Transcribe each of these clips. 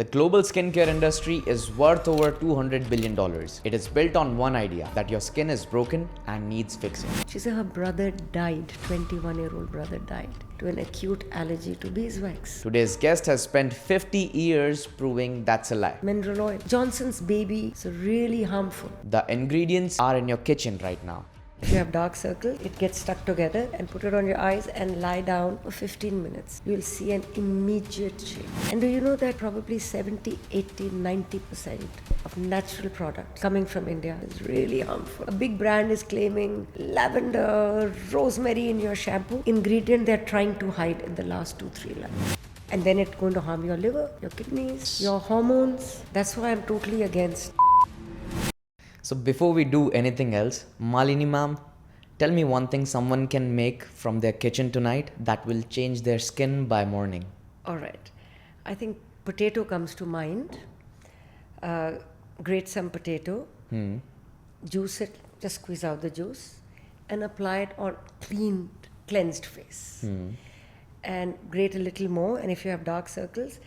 The global skincare industry is worth over $200 billion. It is built on one idea that your skin is broken and needs fixing. She said her brother died, 21-year-old brother died to an acute allergy to beeswax. Today's guest has spent 50 years proving that's a lie. Mineral oil. Johnson's baby is really harmful. The ingredients are in your kitchen right now. If you have dark circles, it gets stuck together and put it on your eyes and lie down for 15 minutes. You'll see an immediate change. And do you know that probably 70, 80, 90% of natural products coming from India is really harmful. A big brand is claiming lavender, rosemary in your shampoo. Ingredient they're trying to hide in the last 2-3 lines. And then it's going to harm your liver, your kidneys, your hormones. That's why I'm totally against. So before we do anything else, Malini ma'am, tell me one thing someone can make from their kitchen tonight that will change their skin by morning. All right. I think potato comes to mind. Grate some potato, juice it, just squeeze out the juice, and apply it on cleansed face. And grate a little more, and if you have dark circles,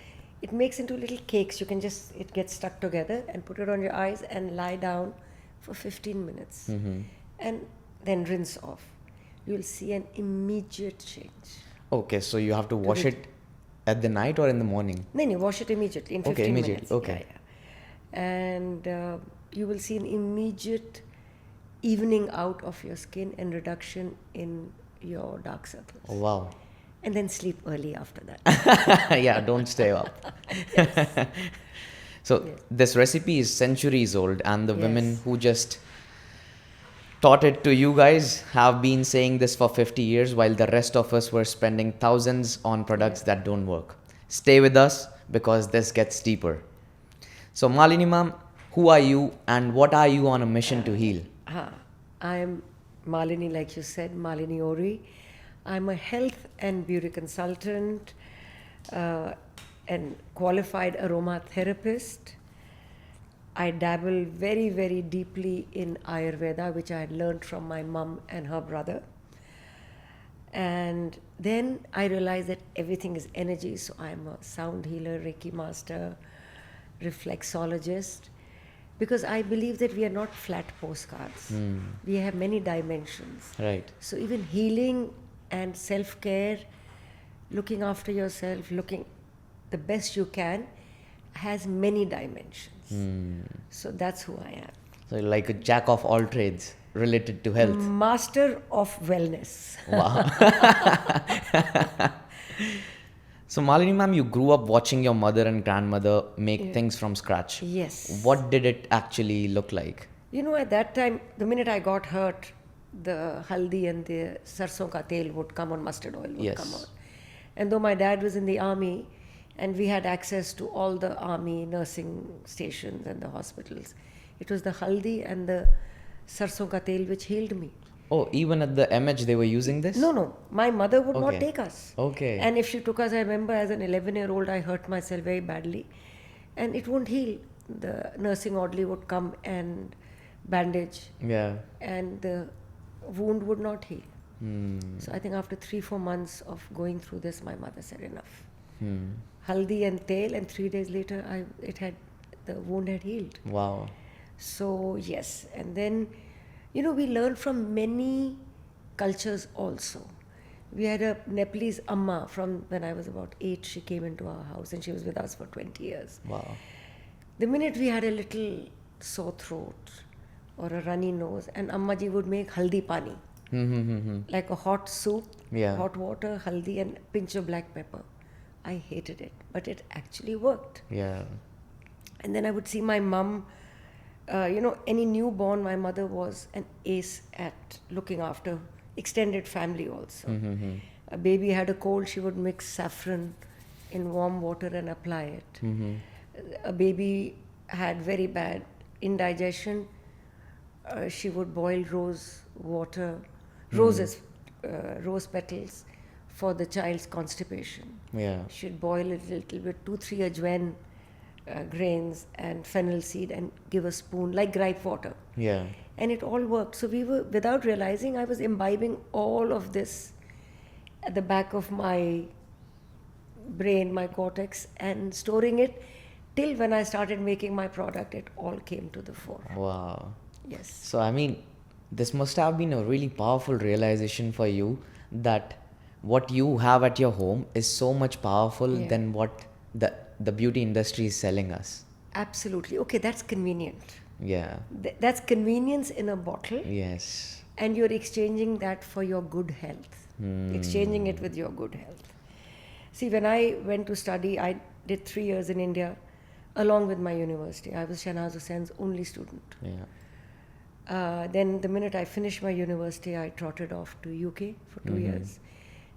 it makes into little cakes. You can just, it gets stuck together and put it on your eyes and lie down for 15 minutes. And then rinse off. You'll see an immediate change. Okay, so you have to wash it at the night or in the morning? No, wash it immediately in 15 minutes. Okay. Yeah. And you will see an immediate evening out of your skin and reduction in your dark circles. Oh, wow. And then sleep early after that. Yeah, don't stay up. So this recipe is centuries old, and the women who just taught it to you guys have been saying this for 50 years while the rest of us were spending thousands on products that don't work. Stay with us because this gets deeper. So Malini ma'am, who are you and what are you on a mission to heal? I'm Malini, like you said, Malini Ori. I'm a health and beauty consultant and qualified aromatherapist. I dabble very, very deeply in Ayurveda, which I had learned from my mom and her brother. And then I realized that everything is energy, so I'm a sound healer, Reiki master, reflexologist, because I believe that we are not flat postcards. We have many dimensions. Right. So even healing and self-care, looking after yourself, looking the best you can, has many dimensions. So that's who I am. So you're like a jack of all trades related to health. Master of wellness. Wow. So Malini ma'am, you grew up watching your mother and grandmother make things from scratch. Yes. What did it actually look like? You know, at that time, the minute I got hurt, the haldi and the sarson ka tel would come on, mustard oil would come on. And though my dad was in the army and we had access to all the army nursing stations and the hospitals, it was the haldi and the sarson ka tel which healed me. Oh, even at the MH they were using this? No. My mother would not take us. Okay. And if she took us, I remember as an 11-year-old, I hurt myself very badly. And it wouldn't heal. The nursing orderly would come and bandage. Yeah. And the wound would not heal. So I think after 3-4 months of going through this, my mother said enough. Haldi and tel, and 3 days later, the wound had healed. Wow. So yes, and then, you know, we learned from many cultures also. We had a Nepalese amma from when I was about 8. She came into our house and she was with us for 20 years. Wow. The minute we had a little sore throat or a runny nose, and Ammaji would make haldi pani, like a hot soup, hot water, haldi and pinch of black pepper. I hated it, but it actually worked. Yeah. And then I would see my mum, any newborn, my mother was an ace at looking after extended family also. A baby had a cold, she would mix saffron in warm water and apply it. A baby had very bad indigestion, she would boil rose petals for the child's constipation. Yeah. She'd boil it a little bit, 2-3 ajwain grains and fennel seed and give a spoon like gripe water. Yeah. And it all worked. So we were, without realizing, I was imbibing all of this at the back of my brain, my cortex, and storing it Till when I started making my product, it all came to the fore. Wow. Yes. So, I mean, this must have been a really powerful realization for you that what you have at your home is so much powerful Yeah. than what the beauty industry is selling us. Absolutely. Okay, that's convenient. Yeah. That's convenience in a bottle, Yes. and you're exchanging that for your good health. Exchanging it with your good health. See, when I went to study, I did 3 years in India along with my university. I was Shahnaz Husain's only student. Yeah. Then the minute I finished my university, I trotted off to UK for 2 years,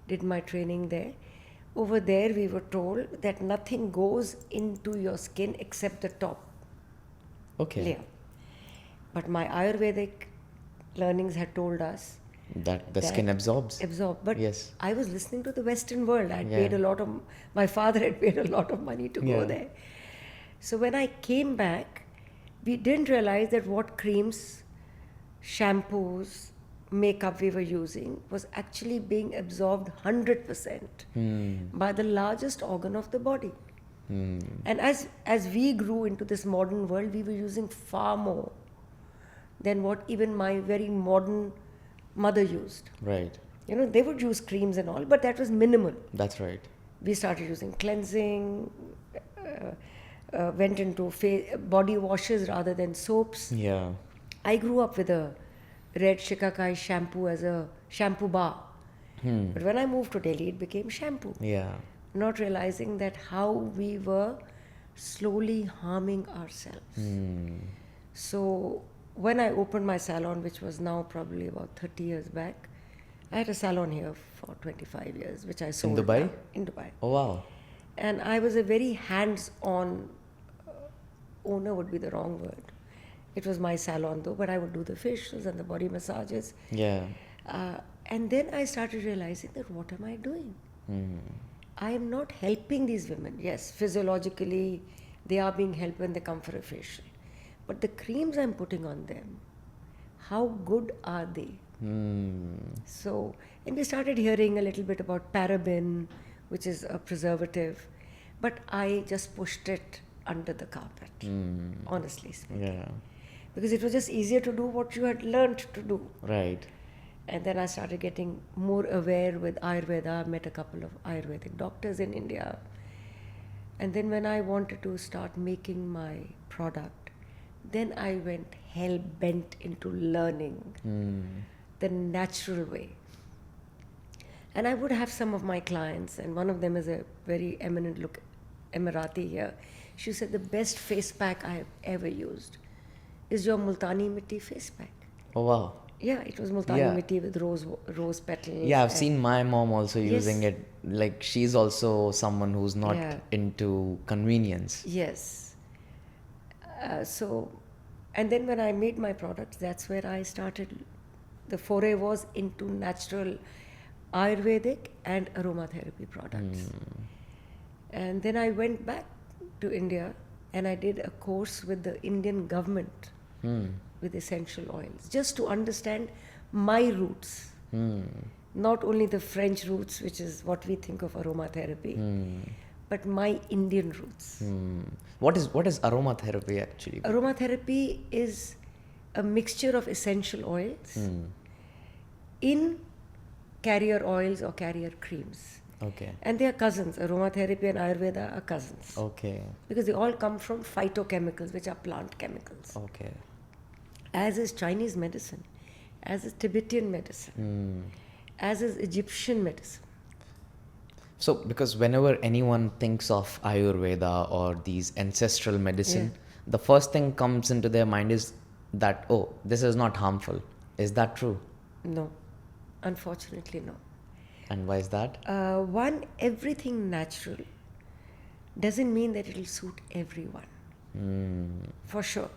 did my training there. Over there, we were told that nothing goes into your skin except the top Okay. layer. But my Ayurvedic learnings had told us That the that skin absorbs. But Yes. I was listening to the Western world. I'd Yeah. paid a lot of, my father had paid a lot of money to go Yeah. there. So when I came back, we didn't realize that what creams, shampoos, makeup we were using was actually being absorbed 100% by the largest organ of the body. And as we grew into this modern world, we were using far more than what even my very modern mother used. Right. You know, they would use creams and all, but that was minimal. That's right. We started using cleansing, went into body washes rather than soaps. Yeah. I grew up with a red shikakai shampoo as a shampoo bar. But when I moved to Delhi, it became shampoo. Yeah. Not realizing that how we were slowly harming ourselves. So when I opened my salon, which was now probably about 30 years back, I had a salon here for 25 years, which I sold. Dubai? now. In Dubai. Oh, wow. And I was a very hands-on owner, would be the wrong word. It was my salon though, but I would do the facials and the body massages. Yeah. And then I started realizing that what am I doing? I am not helping these women. Yes, physiologically, they are being helped when they come for a facial. But the creams I'm putting on them, how good are they? So, and we started hearing a little bit about paraben, which is a preservative, but I just pushed it under the carpet, honestly speaking. Yeah. Because it was just easier to do what you had learned to do. Right. And then I started getting more aware with Ayurveda, met a couple of Ayurvedic doctors in India. And then when I wanted to start making my product, then I went hell bent into learning the natural way. And I would have some of my clients, and one of them is a very eminent Emirati here. She said the best face pack I have ever used is your Multani Mitti face pack. Oh, wow. Yeah, it was Multani Yeah. Mitti with rose petals. Yeah, I've and- seen my mom also Yes. using it. Like, she's also someone who's not Yeah. into convenience. Yes. And then when I made my products, that's where I started. The foray was into natural Ayurvedic and aromatherapy products. And then I went back to India and I did a course with the Indian government with essential oils, just to understand my roots. Not only the French roots, which is what we think of aromatherapy, but my Indian roots. What is aromatherapy actually? Aromatherapy is a mixture of essential oils in carrier oils or carrier creams. Okay. And they are cousins. Aromatherapy and Ayurveda are cousins. Okay. Because they all come from phytochemicals, which are plant chemicals. Okay. As is Chinese medicine, as is Tibetan medicine, as is Egyptian medicine. So, because whenever anyone thinks of Ayurveda or these ancestral medicine, the first thing comes into their mind is that, oh, this is not harmful. Is that true? No, unfortunately, no. And why is that? One, everything natural doesn't mean that it will suit everyone. For sure.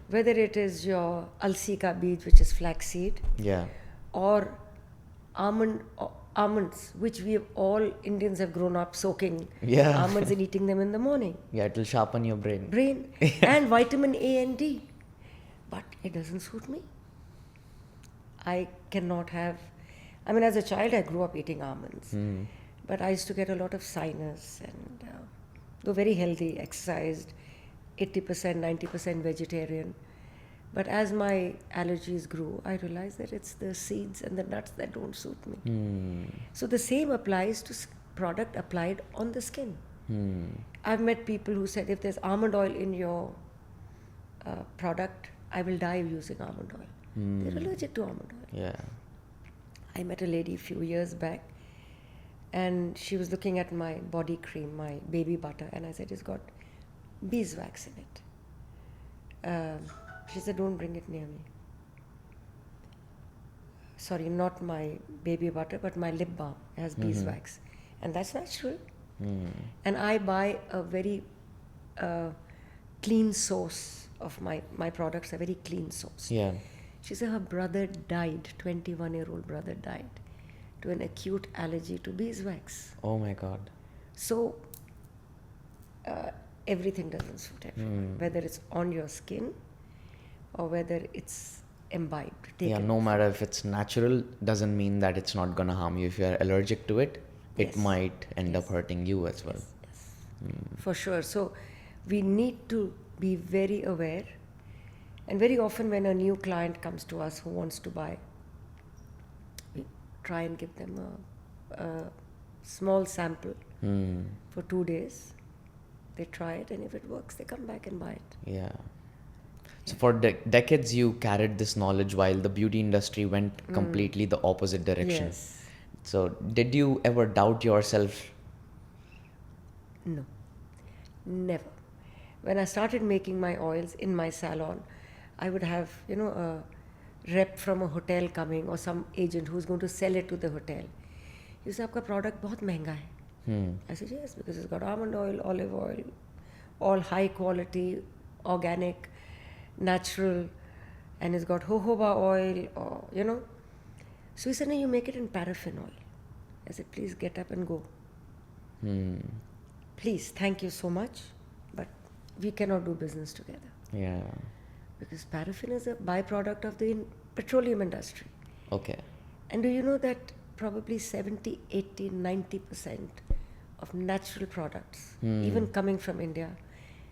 Whether it is your alsi ka beej, which is flaxseed, Yeah. or almonds, which we have all Indians have grown up soaking Yeah. almonds and eating them in the morning. Yeah, it will sharpen your brain. And vitamin A and D. But it doesn't suit me. I cannot have, as a child I grew up eating almonds. But I used to get a lot of sinus and though very healthy, exercised, 80%, 90% vegetarian. But as my allergies grew, I realized that it's the seeds and the nuts that don't suit me. So the same applies to product applied on the skin. I've met people who said, if there's almond oil in your product, I will die using almond oil. They're allergic to almond oil. Yeah. I met a lady a few years back, and she was looking at my body cream, my baby butter, and I said, it's got beeswax in it. She said, don't bring it near me. Sorry, not my baby butter, but my lip balm has beeswax. And that's natural. And I buy a very clean source of my products, a very clean source. Yeah. She said her brother died, 21-year-old brother died, to an acute allergy to beeswax. Oh my God. So, everything doesn't suit everyone, whether it's on your skin or whether it's imbibed. Yeah, no matter if it's natural, doesn't mean that it's not gonna harm you. If you're allergic to it, it might end up hurting you as well. For sure. So, we need to be very aware. And very often when a new client comes to us who wants to buy, we try and give them a small sample for 2 days. They try it, and if it works, they come back and buy it. Yeah. So for decades, you carried this knowledge while the beauty industry went completely the opposite direction. Yes. So did you ever doubt yourself? No, never. When I started making my oils in my salon, I would have, a rep from a hotel coming or some agent who's going to sell it to the hotel. He said, "Aapka product bahut mehenga hai." I said, yes, because it's got almond oil, olive oil, all high quality, organic, natural, and it's got jojoba oil, or. So he said, no, you make it in paraffin oil. I said, please get up and go. Please, thank you so much, but we cannot do business together. Yeah. Because paraffin is a byproduct of the petroleum industry. Okay. And do you know that probably 70, 80, 90% of natural products, even coming from India,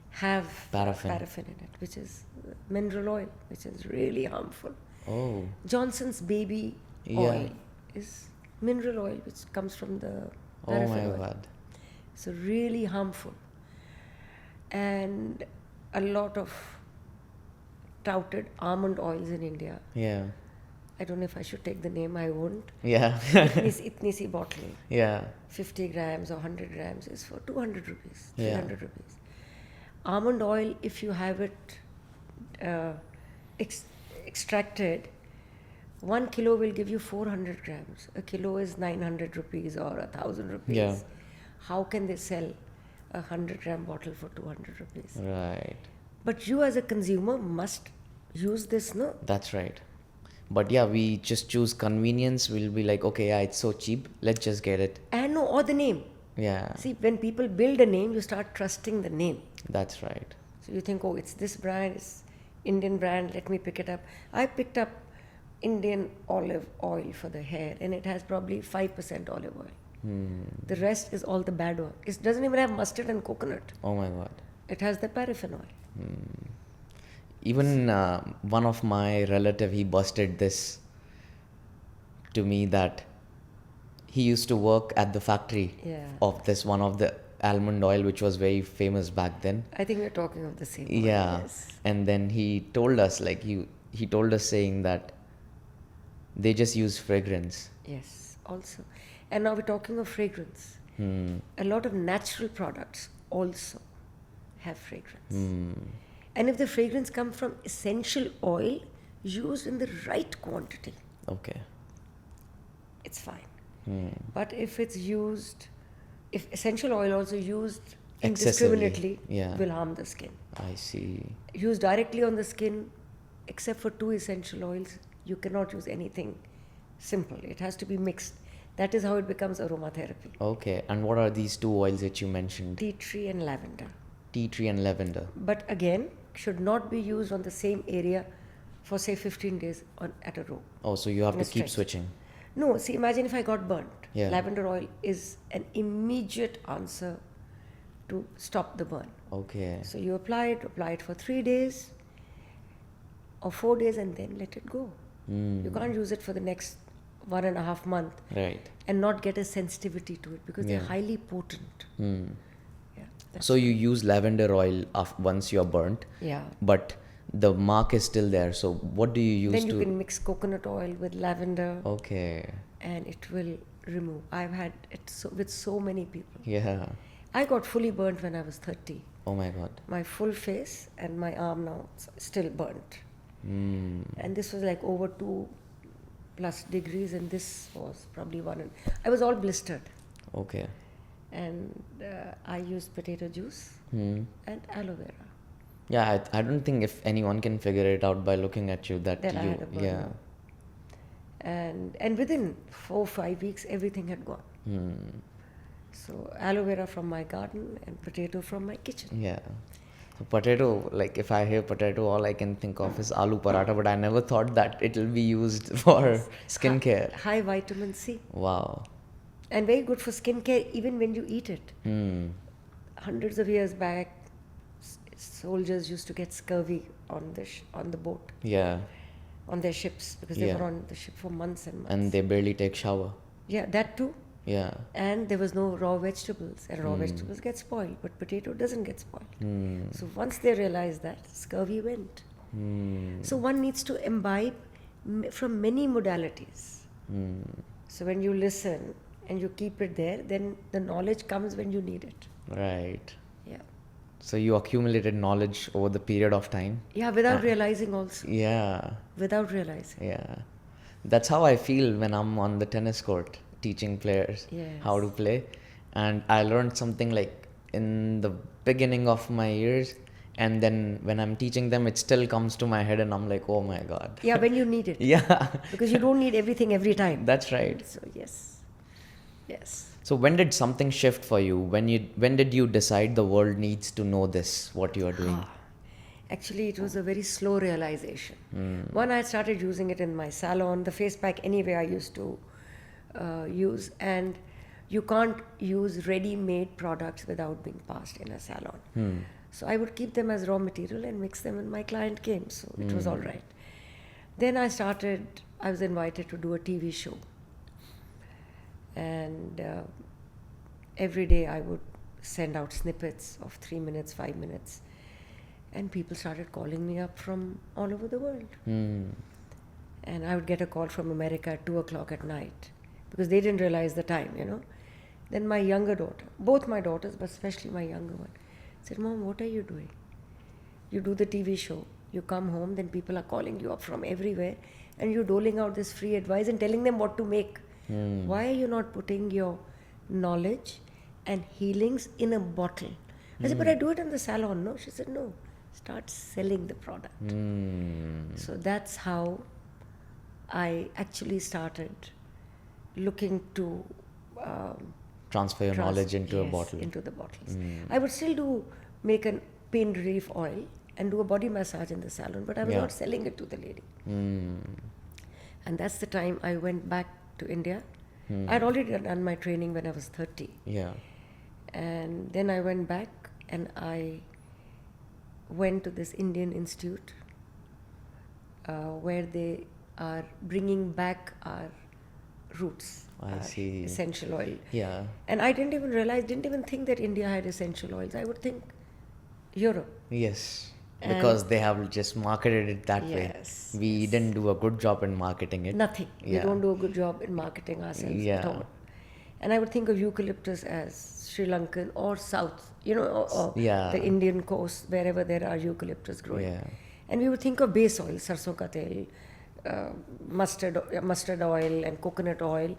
have Paraffin. in it, which is mineral oil, which is really harmful. Oh. Johnson's baby oil is mineral oil, which comes from the paraffin oil. God. So really harmful. And a lot of touted almond oils in India. Yeah. I don't know if I should take the name, I won't. Yeah. Itni si bottle, Yeah. 50 grams or 100 grams is for 200 rupees, Yeah. 300 rupees. Almond oil, if you have it extracted, 1 kilo will give you 400 grams. A kilo is 900 rupees or 1,000 rupees. Yeah. How can they sell a 100-gram bottle for 200 rupees? Right. But you as a consumer must use this, no? That's right. But yeah, we just choose convenience. We'll be like, okay, yeah, it's so cheap. Let's just get it. And no, or the name. Yeah. See, when people build a name, you start trusting the name. That's right. So you think, oh, it's this brand, it's Indian brand, let me pick it up. I picked up Indian olive oil for the hair, and it has probably 5% olive oil. The rest is all the bad oil. It doesn't even have mustard and coconut. Oh my God. It has the paraffin oil. Even one of my relative, he busted this to me that he used to work at the factory of this one of the almond oil, which was very famous back then. I think we're talking of the same Yeah. oil, yes. And then he told us, like, he told us saying that they just use fragrance. Yes, also. And now we're talking of fragrance. A lot of natural products also have fragrance. And if the fragrance comes from essential oil used in the right quantity, Okay. it's fine. But if it's used, if essential oil also used indiscriminately, will harm the skin. I see. Used directly on the skin, except for 2 essential oils, you cannot use anything simple. It has to be mixed. That is how it becomes aromatherapy. Okay. And what are these 2 oils that you mentioned? Tea tree and lavender. Tea tree and lavender. But again, should not be used on the same area for say 15 days at a row. Oh, so you have In to a keep stretch. switching. No, see, imagine if I got burnt. Yeah. Lavender oil is an immediate answer to stop the burn. Okay. So you apply it for 3 days or 4 days and then let it go. You can't use it for the next 1.5 months Right. and not get a sensitivity to it because they're Yeah. highly potent. Yeah. that's- So you use lavender oil once you're burnt, yeah. but the mark is still there. So what do you use Then you to? can mix coconut oil with lavender Okay. and it will remove. I've had it with so many people. Yeah. I got fully burnt when I was 30. Oh my God. My full face and my arm now still burnt. And this was like over 2+ degrees, and this was probably 1. I was all blistered. Okay. And I used potato juice and aloe vera. Yeah, I don't think if anyone can figure it out by looking at you that That I you had a burn. yeah. And within 4-5 weeks, everything had gone. So aloe vera from my garden and potato from my kitchen. Yeah. So potato, like if I hear potato, all I can think of is aloo paratha, but I never thought that it will be used for skincare. High vitamin C. Wow. And very good for skincare even when you eat it. Hundreds of years back, soldiers used to get scurvy on the boat, Yeah. on their ships, because they Yeah. were on the ship for months and months. And they barely take shower. Yeah, that too. Yeah. And there was no raw vegetables, and raw vegetables get spoiled, but potato doesn't get spoiled. So once they realized that, scurvy went. So one needs to imbibe from many modalities. So when you listen and you keep it there, then the knowledge comes when you need it. Right. Yeah. So you accumulated knowledge over the period of time. Yeah, without realizing also. Yeah. Without realizing. Yeah. That's how I feel when I'm on the tennis court teaching players how to play. And I learned something like in the beginning of my years, and then when I'm teaching them, it still comes to my head and I'm like, oh my God. Yeah, when you need it. Yeah. Because you don't need everything every time. That's right. So yes. Yes. So when did something shift for you? When did you decide the world needs to know this, what you are doing? Actually, it was a very slow realization. One, I started using it in my salon. The face pack anyway I used to use, and you can't use ready-made products without being passed in a salon. So I would keep them as raw material and mix them when my client came. So it was all right. Then I was invited to do a TV show. And every day I would send out snippets of 3 minutes, 5 minutes. And people started calling me up from all over the world. And I would get a call from America at 2 o'clock at night because they didn't realize the time, Then my younger daughter, both my daughters, but especially my younger one, said, Mom, what are you doing? You do the TV show, you come home, then people are calling you up from everywhere and you're doling out this free advice and telling them what to make. Why are you not putting your knowledge and healings in a bottle? I said, but I do it in the salon. No, she said, no, start selling the product. So that's how I actually started looking to Transfer your knowledge into a bottle. into the bottles. I would still make a pain relief oil and do a body massage in the salon, but I was not selling it to the lady. And that's the time I went back to India. I had already done my training when I was 30. Yeah. And then I went back and I went to this Indian institute where they are bringing back our roots. I see. Essential oil. Yeah. And I didn't even think that India had essential oils. I would think Europe. Yes. Because they have just marketed it that way. Yes, We didn't do a good job in marketing it. Nothing. We Yeah. don't do a good job in marketing ourselves at all. And I would think of eucalyptus as Sri Lankan or South, or the Indian coast, wherever there are eucalyptus growing. Yeah. And we would think of base oil, sarson ka tel, mustard oil and coconut oil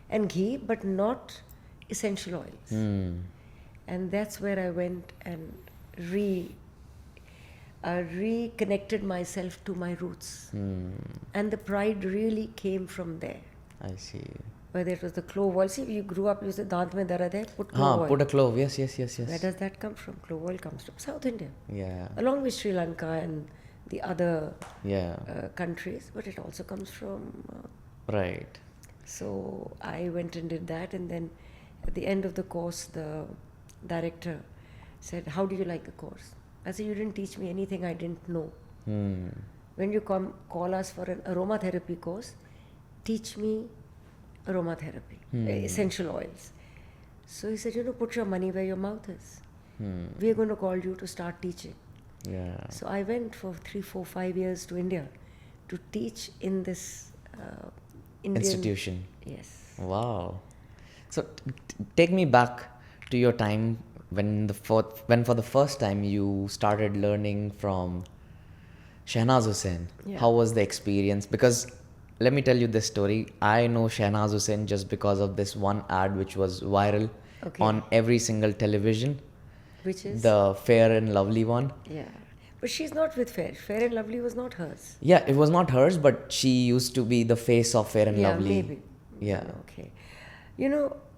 and ghee, but not essential oils. And that's where I went and reconnected myself to my roots. And the pride really came from there. I see. Whether it was the clove oil. See, you grew up, you said, daant mein darad hai, put clove oil. Put a clove. Yes. Where does that come from? Clove oil comes from South India. Yeah. Along with Sri Lanka and the other Yeah. countries, but it also comes from... Right. So I went and did that, and then at the end of the course, the director Said, how do you like the course? I said, you didn't teach me anything I didn't know. Hmm. When you call us for an aromatherapy course, teach me aromatherapy, essential oils. So he said, put your money where your mouth is. We are going to call you to start teaching. Yeah. So I went for 3, 4, 5 years to India to teach in this Indian Institution. Yes. Wow. So take me back to your time when for the first time you started learning from Shahnaz Husain. Yeah. How was the experience? Because let me tell you this story. I know Shahnaz Husain just because of this one ad which was viral Okay. on every single television. Which is? The Fair and Lovely one. Yeah. But she's not with Fair. Fair and Lovely was not hers. Yeah, it was not hers, but she used to be the face of Fair and Yeah, Lovely. maybe. Yeah. Okay.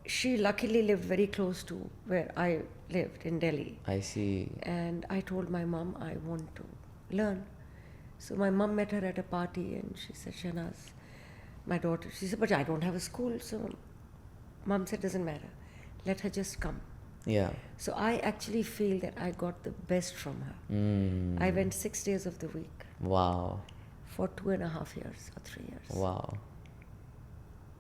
She luckily lived very close to where I lived in Delhi. I see. And I told my mom I want to learn. So my mom met her at a party and she said, Shahnaz, my daughter, she said, but I don't have a school. So mom said, doesn't matter. Let her just come. Yeah. So I actually feel that I got the best from her. I went 6 days of the week Wow. for 2.5 years or 3 years. Wow.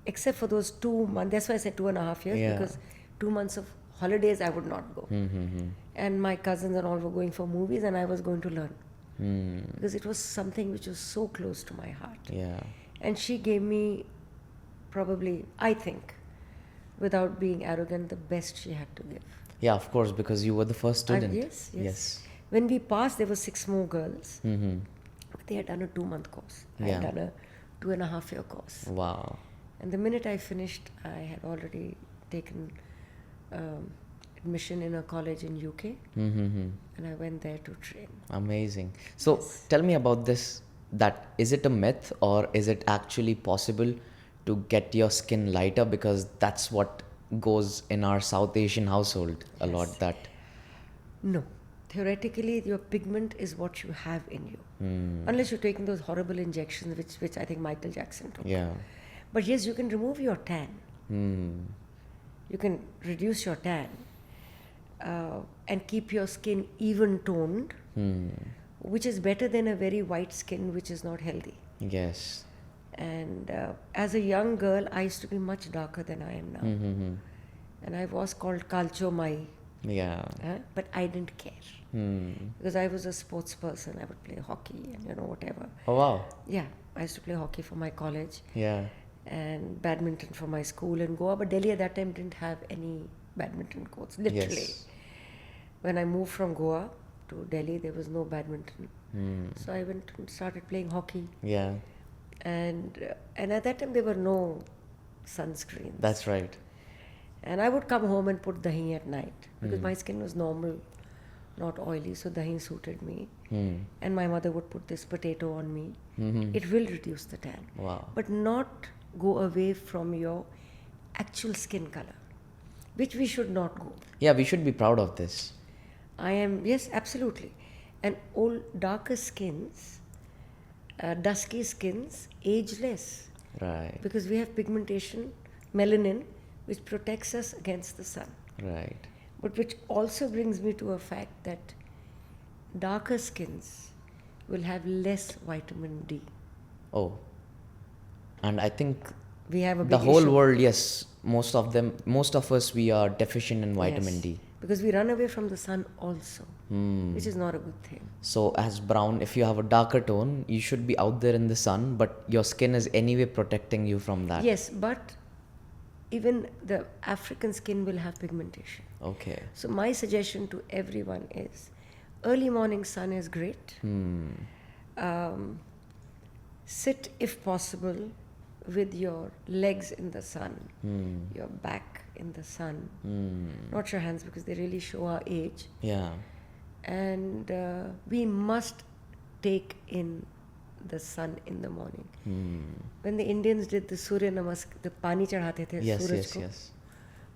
Except for those 2 months. That's why I said 2.5 years, Yeah. because 2 months of holidays I would not go. And my cousins and all were going for movies and I was going to learn. Because it was something which was so close to my heart. Yeah. And she gave me probably, I think, without being arrogant, the best she had to give. Yeah, of course, because you were the first student. Yes. When we passed, there were 6 more girls. But they had done a 2-month course. I Yeah. had done a 2.5-year course. Wow. And the minute I finished, I had already taken admission in a college in UK. And I went there to train. Amazing. So tell me about this. That is it a myth or is it actually possible to get your skin lighter? Because that's what goes in our South Asian household a lot. That No. Theoretically, your pigment is what you have in you. Unless you're taking those horrible injections, which I think Michael Jackson took. yeah. But yes, you can remove your tan. You can reduce your tan and keep your skin even toned, which is better than a very white skin, which is not healthy. Yes. And as a young girl, I used to be much darker than I am now. And I was called Kalcho Mai, Yeah. but I didn't care. Because I was a sports person. I would play hockey and whatever. Oh wow. Yeah, I used to play hockey for my college. Yeah. And badminton for my school in Goa. But Delhi at that time didn't have any badminton courts, literally. Yes. When I moved from Goa to Delhi, there was no badminton. So I went and started playing hockey. Yeah. And at that time, there were no sunscreens. That's right. And I would come home and put dahi at night. Because my skin was normal, not oily. So dahi suited me. And my mother would put this potato on me. It will reduce the tan. Wow. But not go away from your actual skin color, which we should not go. Yeah, we should be proud of this. Yes, absolutely. And all darker skins, dusky skins, age less. Right. Because we have pigmentation, melanin, which protects us against the sun. Right. But which also brings me to a fact that darker skins will have less vitamin D. Oh. And I think We have a big the whole issue. world, yes, most of us, we are deficient in vitamin Yes. D. Because we run away from the sun also, which is not a good thing. So as brown, if you have a darker tone, you should be out there in the sun, but your skin is anyway protecting you from that. Yes, but even the African skin will have pigmentation. Okay. So my suggestion to everyone is, early morning sun is great. Sit, if possible, with your legs in the sun, your back in the sun, not your hands, because they really show our age. Yeah. And we must take in the sun in the morning. When the Indians did the Surya Namaskar, the pani chadhate the Yes, Suraj yes, ko, yes.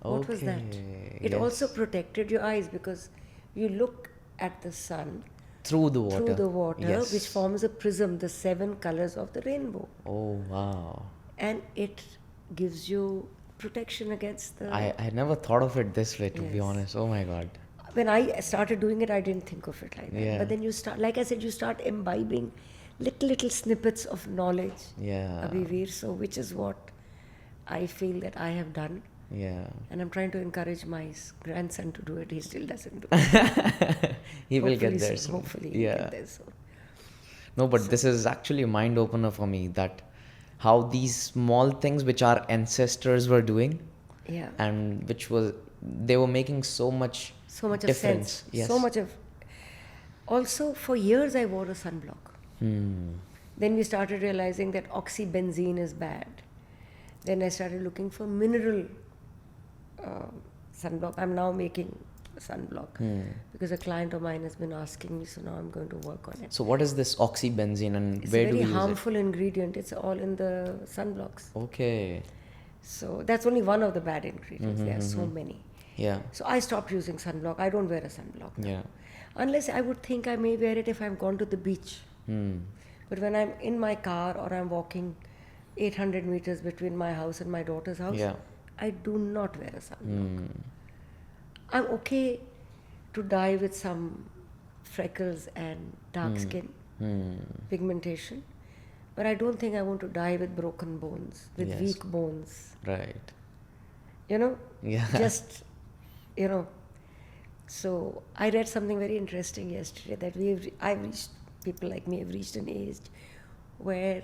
what was that? It yes. also protected your eyes, because you look at the sun Through the water. through the water, Yes. which forms a prism, the 7 colors of the rainbow. Oh, wow. And it gives you protection against the... I never thought of it this way, to be Yes. honest. Oh my God. when I started doing it, I didn't think of it like that. Yeah. But then you start, like I said, you start imbibing little snippets of knowledge. Yeah. Abhivir, so which is what I feel that I have done. Yeah. And I'm trying to encourage my grandson to do it. He still doesn't do it. He will get Hopefully there soon. soon. Hopefully he'll Yeah. get there soon. No, but this is actually a mind opener for me, that how these small things which our ancestors were doing, Yeah. and they were making so much So much of difference. sense. Yes. So much of. Also, for years I wore a sunblock. Then we started realizing that oxybenzene is bad. Then I started looking for mineral sunblock. I'm now making a sunblock because a client of mine has been asking me, so now I'm going to work on it. So what is this oxybenzene, and It's where a do we very use harmful ingredient. It's all in the sunblocks. it? Okay. So that's only one of the bad ingredients. There are so many. Yeah. So I stopped using sunblock. I don't wear a sunblock now. Yeah. Unless I would think I may wear it if I've gone to the beach. But when I'm in my car or I'm walking 800 meters between my house and my daughter's house, Yeah. I do not wear a sunblock. I'm okay to die with some freckles and dark skin, pigmentation, but I don't think I want to die with broken bones, with Yes. weak bones. Right. You know? Yeah. Just, you know. So I read something very interesting yesterday that people like me have reached an age where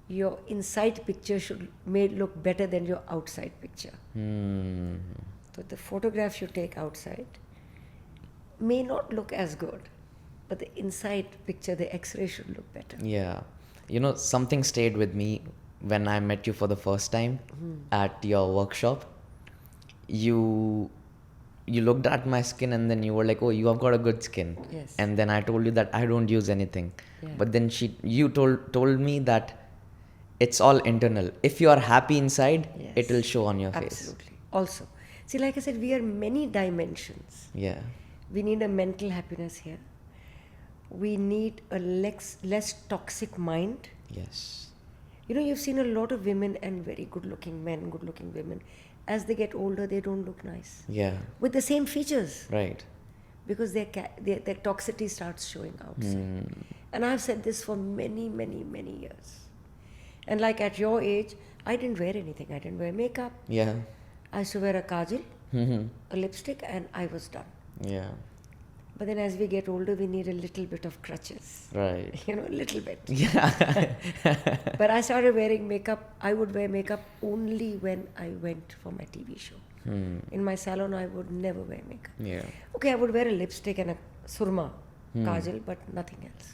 your inside picture should look better than your outside picture. So the photograph you take outside may not look as good, but the inside picture, the X-ray should look better. Yeah. Something stayed with me when I met you for the first time at your workshop. You looked at my skin and then you were like, oh, you have got a good skin. Yes. And then I told you that I don't use anything. Yeah. But then you told me that it's all internal. If you are happy inside, Yes. it will show on your face. Absolutely. Also, see, like I said, we are many dimensions. Yeah. We need a mental happiness here. We need a less toxic mind. Yes. You've seen a lot of women and very good-looking men, good-looking women. As they get older, they don't look nice. Yeah. With the same features. Right. Because their toxicity starts showing outside. And I've said this for many, many, many years. And like at your age, I didn't wear anything. I didn't wear makeup. Yeah. I used to wear a kajal, a lipstick, and I was done. Yeah. But then as we get older, we need a little bit of crutches. Right. A little bit. Yeah. But I started wearing makeup. I would wear makeup only when I went for my TV show. In my salon, I would never wear makeup. Yeah. Okay, I would wear a lipstick and a surma, kajal, but nothing else.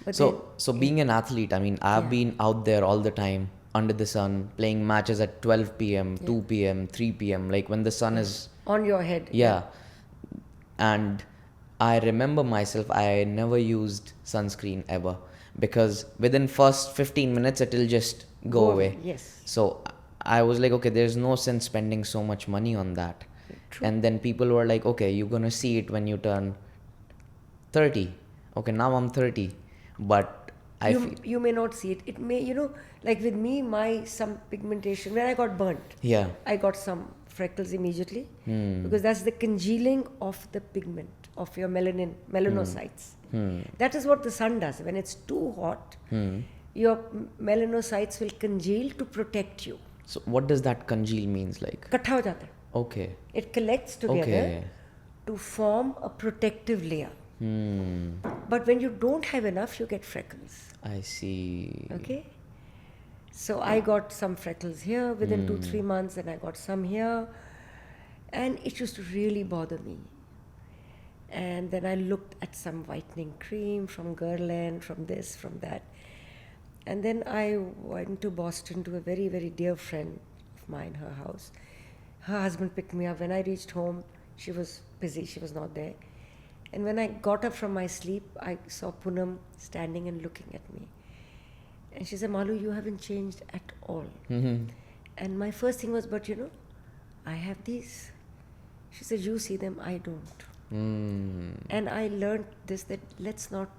But So being an athlete, I mean, I've been out there all the time under the sun, playing matches at 12 p.m., 2 p.m., 3 p.m., like when the sun is... on your head. Yeah. And I remember myself, I never used sunscreen ever, because within first 15 minutes, it will just go away. Yes. So I was like, okay, there's no sense spending so much money on that. True. And then people were like, okay, you're going to see it when you turn 30. Okay, now I'm 30. But You may not see it. It may, like with me, some pigmentation, when I got burnt, yeah. I got some freckles immediately because that's the congealing of the pigment of your melanocytes. That is what the sun does. When it's too hot, your melanocytes will congeal to protect you. So what does that congeal means like? Ikkatha ho jata hai. Okay. It collects together Okay. to form a protective layer. But when you don't have enough, you get freckles. I see. Okay? So I got some freckles here within 2-3 months, and I got some here. And it used to really bother me. And then I looked at some whitening cream from Guerlain, from this, from that. And then I went to Boston to a very, very dear friend of mine, her house. Her husband picked me up. When I reached home, she was busy, she was not there. And when I got up from my sleep, I saw Poonam standing and looking at me. And she said, Malu, you haven't changed at all. And my first thing was, but I have these. She said, you see them, I don't. And I learned this, that let's not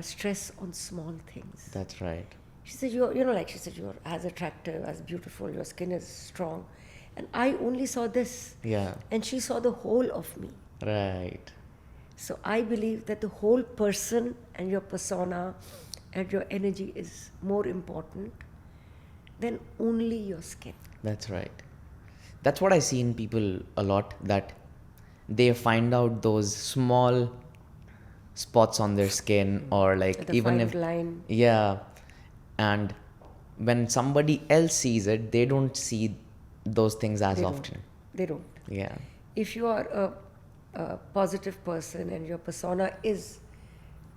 stress on small things. That's right. She said, she said, you're as attractive, as beautiful, your skin is strong. And I only saw this. Yeah. And she saw the whole of me. Right. So I believe that the whole person and your persona and your energy is more important than only your skin. That's right. That's what I see in people a lot, that they find out those small spots on their skin, or like The even fine if line. yeah, and when somebody else sees it, they don't see those things as They often. They don't. Yeah. If you are a positive person and your persona is,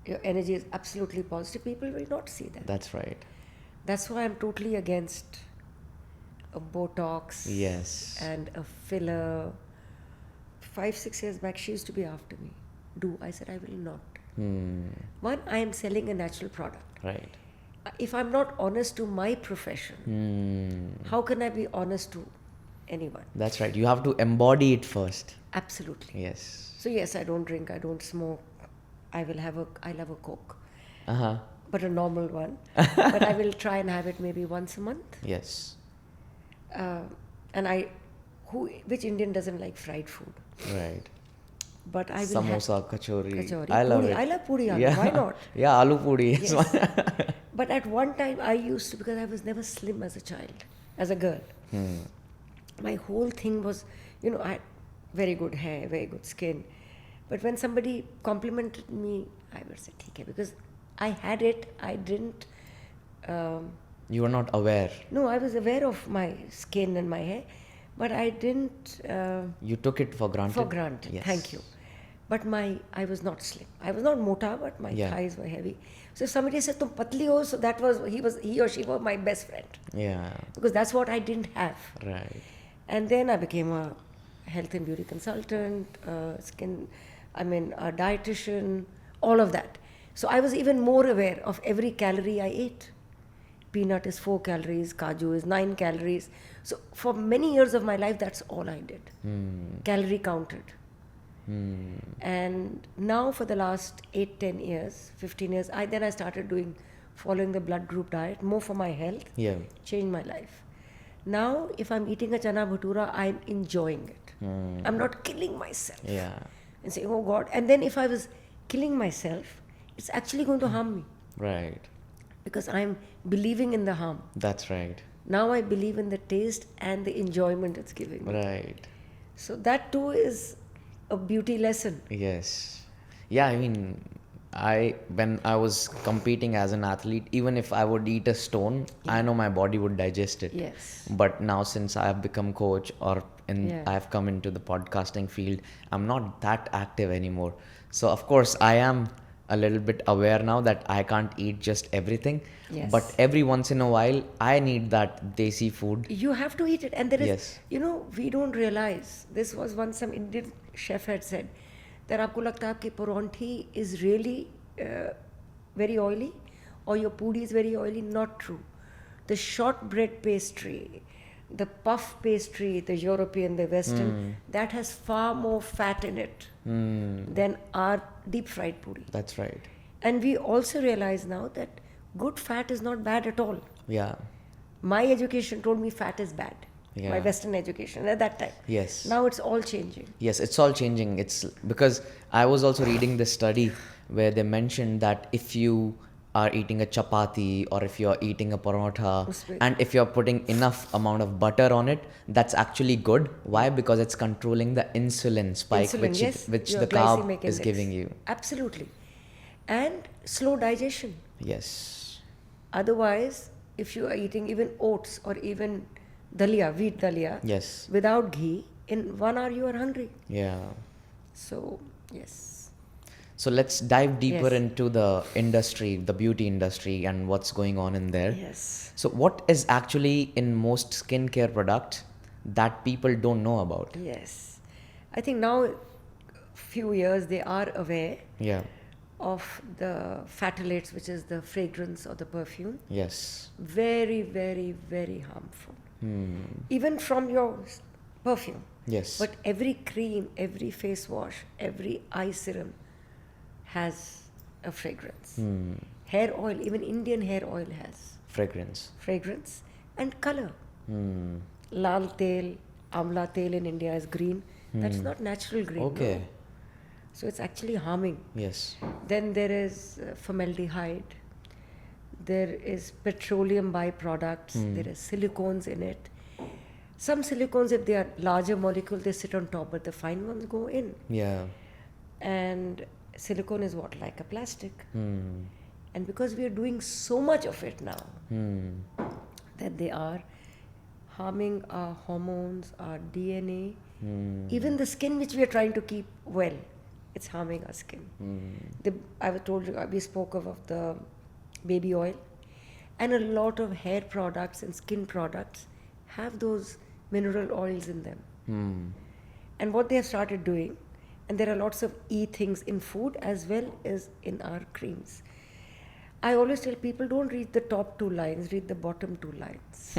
your energy is absolutely positive, people will not see that. That's right. That's why I'm totally against a Botox Yes. and a filler. 5-6 years back, she used to be after me. Do I said I will not. One, I am selling a natural product. Right. If I'm not honest to my profession, how can I be honest to anyone? That's right. You have to embody it first. Absolutely. Yes. So yes, I don't drink, I don't smoke. I'll have a Coke, Uh-huh. but a normal one. But I will try and have it maybe once a month. Yes. And which Indian doesn't like fried food? Right. But I will Samosa, kachori. Kachori, I love puri. it. I love puri. Yeah. Why not? Yeah, aloo puri. is Yes. one. But at one time I used to, because I was never slim as a child, as a girl. My whole thing was, I had very good hair, very good skin. But when somebody complimented me, I would say, "Okay," because I had it. I didn't. You were not aware. No, I was aware of my skin and my hair, but I didn't. You took it for granted. For granted. Yes. Thank you. But I was not slim. I was not mota, but my Yeah. thighs were heavy. So if somebody said, "Tum patli ho," so that was he or she was my best friend, Yeah. because that's what I didn't have. Right. And then I became a health and beauty consultant, a dietitian, all of that. So I was even more aware of every calorie I ate. Peanut is 4 calories, kaju is 9 calories. So for many years of my life, that's all I did. Calorie counted. And now for the last 8-10 years, 15 years, I started following the blood group diet, more for my health. Yeah. Changed my life. Now, if I'm eating a chana bhatura, I'm enjoying it. I'm not killing myself. Yeah. And saying, "Oh God." And then if I was killing myself, it's actually going to harm me, Right. because I'm believing in the harm. That's right. Now I believe in the taste and the enjoyment it's giving me. Right. So that too is a beauty lesson. Yes. Yeah, I mean, when I was competing as an athlete, even if I would eat a stone, I know my body would digest it. Yes. But now, since I have become coach, or Yeah. I have come into the podcasting field, I'm not that active anymore. So of course I am a little bit aware now that I can't eat just everything. Yes. But every once in a while, I need that desi food. You have to eat it. And there is, Yes. we don't realize, this was once some Indian chef had said, that aapko lagta hai aapki paronthi is really very oily, or your puri is very oily. Not true. The shortbread pastry, the puff pastry, the European, the Western, that has far more fat in it than our deep fried puri. That's right. And we also realize now that good fat is not bad at all. Yeah. My education told me fat is bad. Yeah. My Western education at that time. Yes. Now it's all changing. Yes, it's all changing. It's because I was also reading this study where they mentioned that if you are eating a chapati, or if you're eating a paratha, Usme- and if you're putting enough amount of butter on it, that's actually good. Why? Because it's controlling the insulin spike, Insulin, yes, which your the carb glycemic is index. giving you. Absolutely. And slow digestion. Yes. Otherwise, if you are eating even oats or even dalia, wheat dalia, Yes. without ghee, in 1 hour you are hungry. Yeah. So, yes. So let's dive deeper Yes. into the industry, the beauty industry, and what's going on in there. Yes. So what is actually in most skincare products that people don't know about? Yes. I think now, few years, they are aware Yeah. of the phthalates, which is the fragrance or the perfume. Yes. Very, very, very harmful. Even from your perfume. Yes. But every cream, every face wash, every eye serum has a fragrance. Hair oil, even Indian hair oil has Fragrance. fragrance and color. Lal tel, amla tel in India is green. That's not natural green. Okay. No? So it's actually harming. Yes. Then there is formaldehyde. There is petroleum byproducts. There is silicones in it. Some silicones, if they are larger molecules, they sit on top, but the fine ones go in. Yeah. And silicone is what? Like a plastic. Hmm. And because we are doing so much of it now, that they are harming our hormones, our DNA, even the skin which we are trying to keep well, it's harming our skin. I was told you, we spoke of the baby oil, and a lot of hair products and skin products have those mineral oils in them. And what they have started doing, and there are lots of things in food as well as in our creams. I always tell people, don't read the top 2 lines, read the bottom 2 lines.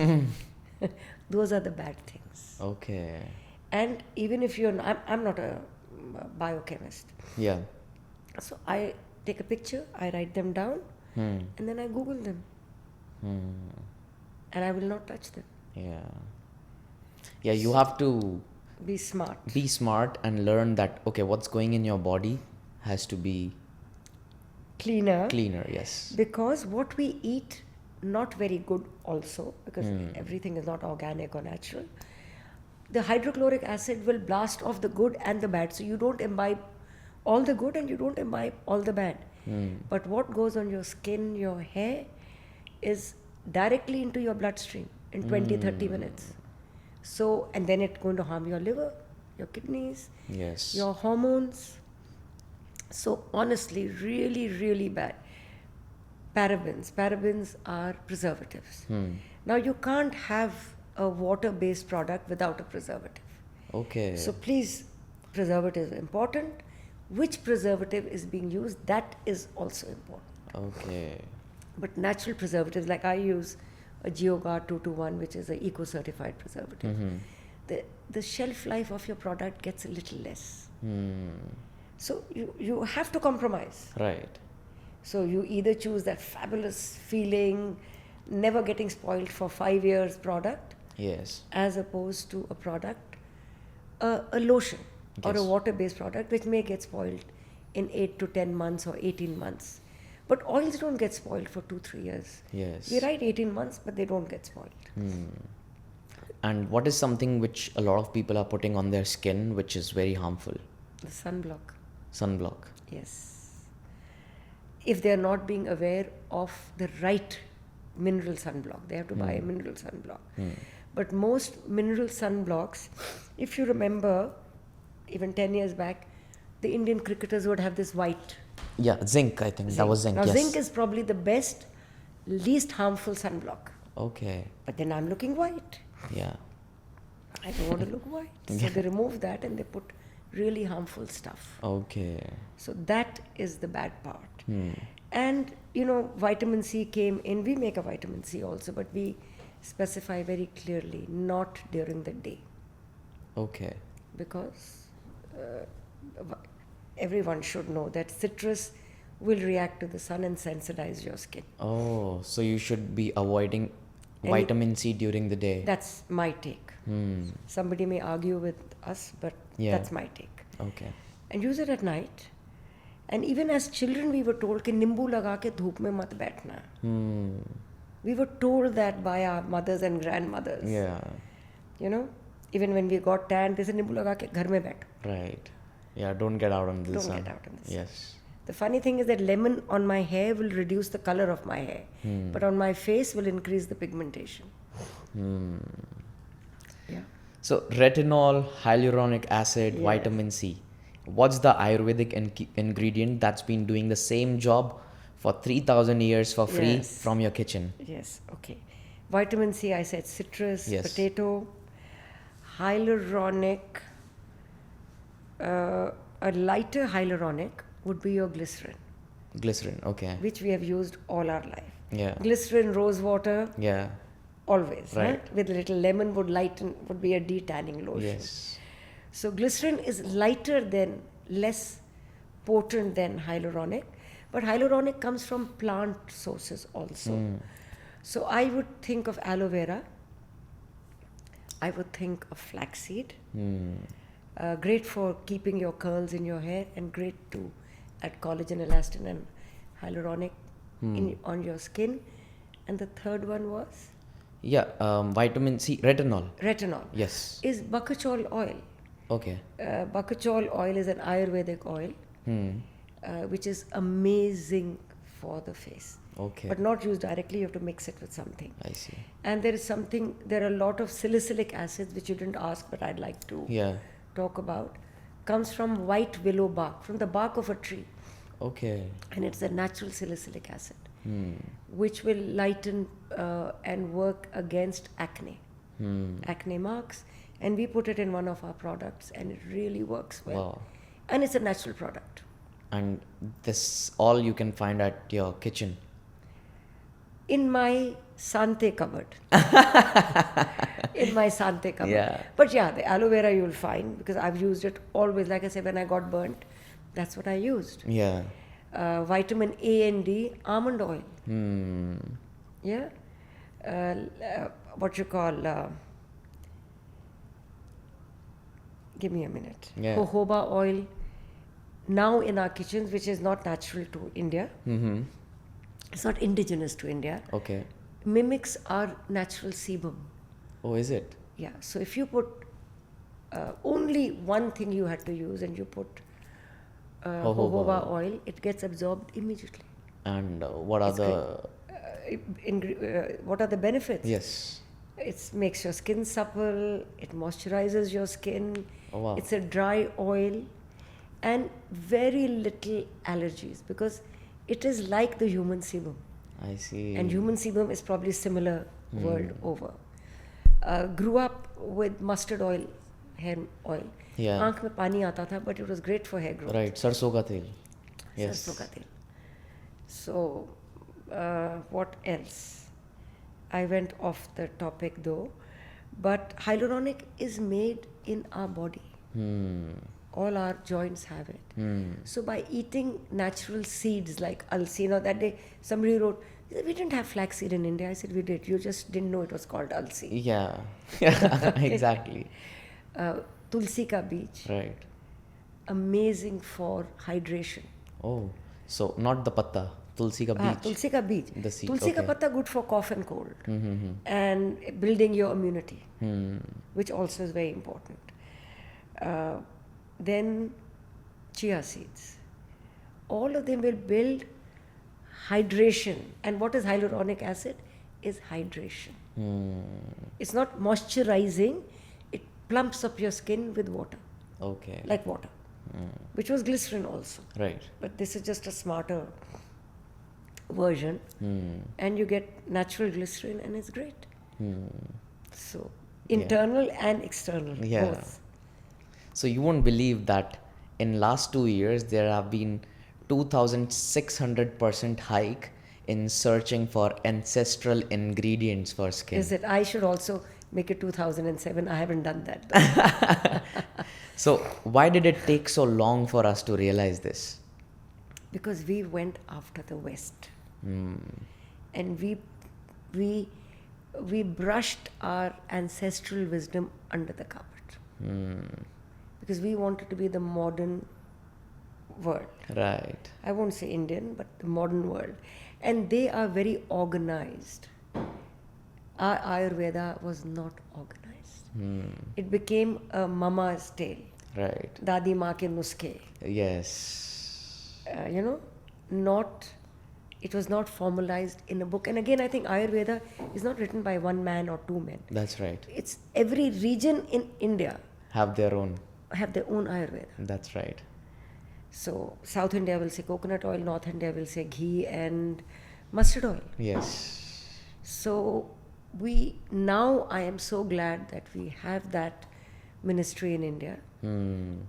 Those are the bad things. Okay. And even if I'm not a biochemist. Yeah. So I take a picture, I write them down, and then I Google them. And I will not touch them. Yeah. Yeah, you have to Be smart. be smart and learn that, okay, what's going in your body has to be Cleaner. yes. Because what we eat, not very good also, because everything is not organic or natural. The hydrochloric acid will blast off the good and the bad. So you don't imbibe all the good and you don't imbibe all the bad. But what goes on your skin, your hair, is directly into your bloodstream in 20-30 minutes. So, and then it's going to harm your liver, your kidneys, Yes. your hormones. So honestly, really, really bad. Parabens are preservatives. Now you can't have a water-based product without a preservative. Okay. So please, preservative is important. Which preservative is being used, that is also important. Okay. But natural preservatives, like I use a GeoGuard 221, which is an eco-certified preservative. The shelf life of your product gets a little less. So you have to compromise. Right. So you either choose that fabulous feeling, never getting spoiled for 5 years product, Yes. as opposed to a product, a lotion or a Yes. water-based product, which may get spoiled in 8 to 10 months or 18 months. But oils don't get spoiled for 2-3 years. Yes. We write 18 months, but they don't get spoiled. And what is something which a lot of people are putting on their skin which is very harmful? The sunblock. Sunblock. Yes. If they are not being aware of the right mineral sunblock, they have to buy a mineral sunblock. But most mineral sunblocks, if you remember, even 10 years back, the Indian cricketers would have this white Yeah, zinc, I think. That was zinc, Now yes. zinc is probably the best, least harmful sunblock. Okay. But then I'm looking white. Yeah. I don't want to look white. So they remove that and they put really harmful stuff. Okay. So that is the bad part. And, vitamin C came in. We make a vitamin C also, but we specify very clearly, not during the day. Okay. Because everyone should know that citrus will react to the sun and sensitize your skin. Oh, so you should be avoiding vitamin C during the day. That's my take. Somebody may argue with us, but that's my take. Okay. And use it at night. And even as children, we were told कि नींबू लगा के धूप में मत बैठना. We were told that by our mothers and grandmothers. Yeah. Even when we got tan, they said नींबू लगा के घर में बैठो. Right. Yeah, don't get out in the sun. Don't get out in the sun. Yes. The funny thing is that lemon on my hair will reduce the color of my hair, but on my face will increase the pigmentation. Yeah. So retinol, hyaluronic acid, vitamin C. What's the Ayurvedic ingredient that's been doing the same job for 3,000 years for free from your kitchen? Yes, okay. Vitamin C, I said citrus, Yes. potato, hyaluronic, a lighter hyaluronic would be your glycerin, Glycerin, okay. which we have used all our life. Yeah. Glycerin, rose water, Yeah. always. Right. Huh? With a little lemon would be a de-tanning lotion. Yes. So glycerin is lighter than, less potent than hyaluronic, but hyaluronic comes from plant sources also. So I would think of aloe vera. I would think of flaxseed. Hmm. Great for keeping your curls in your hair and great to add collagen, elastin and hyaluronic on your skin. And the third one was Yeah, vitamin C, retinol. retinol. Yes. Is bakachol oil. Okay. Bakachol oil is an Ayurvedic oil, which is amazing for the face. Okay. But not used directly, you have to mix it with something. I see. And there are a lot of salicylic acids, which you didn't ask, but I'd like to Yeah. talk about. Comes from white willow bark, from the bark of a tree. Okay. And it's a natural salicylic acid, which will lighten and work against acne, acne marks. And we put it in one of our products, and it really works well. Wow. And it's a natural product. And this all you can find at your kitchen. In my Sante cupboard. In my Sante cupboard. Yeah. But yeah, the aloe vera you'll find, because I've used it always. Like I said, when I got burnt, that's what I used. Yeah. Vitamin A and D, almond oil. Yeah. What you call, give me a minute. Yeah. Jojoba oil. Now in our kitchens, which is not natural to India. It's not indigenous to India. Okay. Mimics our natural sebum. Oh, is it? Yeah. So if you put only one thing you had to use, and you put jojoba oil, it gets absorbed immediately. And what are the... What are the benefits? Yes. It makes your skin supple. It moisturizes your skin. Oh, wow. It's a dry oil, and very little allergies, because it is like the human sebum. I see. And human sebum is probably similar world over. Grew up with mustard oil, hair oil. Yeah. आँख में पानी आता था, but it was great for hair growth. Right. Sarson ka tel. Yes. सरसों का तेल. So, what else? I went off the topic though, but hyaluronic is made in our body. All our joints have it. So by eating natural seeds like alsi, that day somebody wrote, we didn't have flaxseed in India. I said, we did. You just didn't know it was called alsi. Yeah. Exactly. Tulsi ka beej. Right. Amazing for hydration. Oh. So not the patta. Tulsi ka beej. Tulsi ka beej. The seed. Tulsi ka Okay. patta good for cough and cold. And building your immunity, which also is very important. Then chia seeds. All of them will build hydration. And what is hyaluronic acid? Is hydration. It's not moisturizing. It plumps up your skin with water. Okay. Like water. Which was glycerin also. Right. But this is just a smarter version. And you get natural glycerin, and it's great. So, internal and external, Yeah. both. So you won't believe that in last 2 years there have been 2,600% hike in searching for ancestral ingredients for skin. Is it? I should also make it 2007. I haven't done that. So why did it take so long for us to realize this? Because we went after the West. And we brushed our ancestral wisdom under the carpet. Because we wanted to be the modern world. Right. I won't say Indian, but the modern world. And they are very organized. Our Ayurveda was not organized. It became a mama's tale. Right. Dadi maa ke nuske. Yes. It was not formalized in a book. And again, I think Ayurveda is not written by one man or two men. That's right. It's every region in India Have their own. have their own Ayurveda. That's right. So South India will say coconut oil, North India will say ghee and mustard oil. Yes. So I am so glad that we have that ministry in India,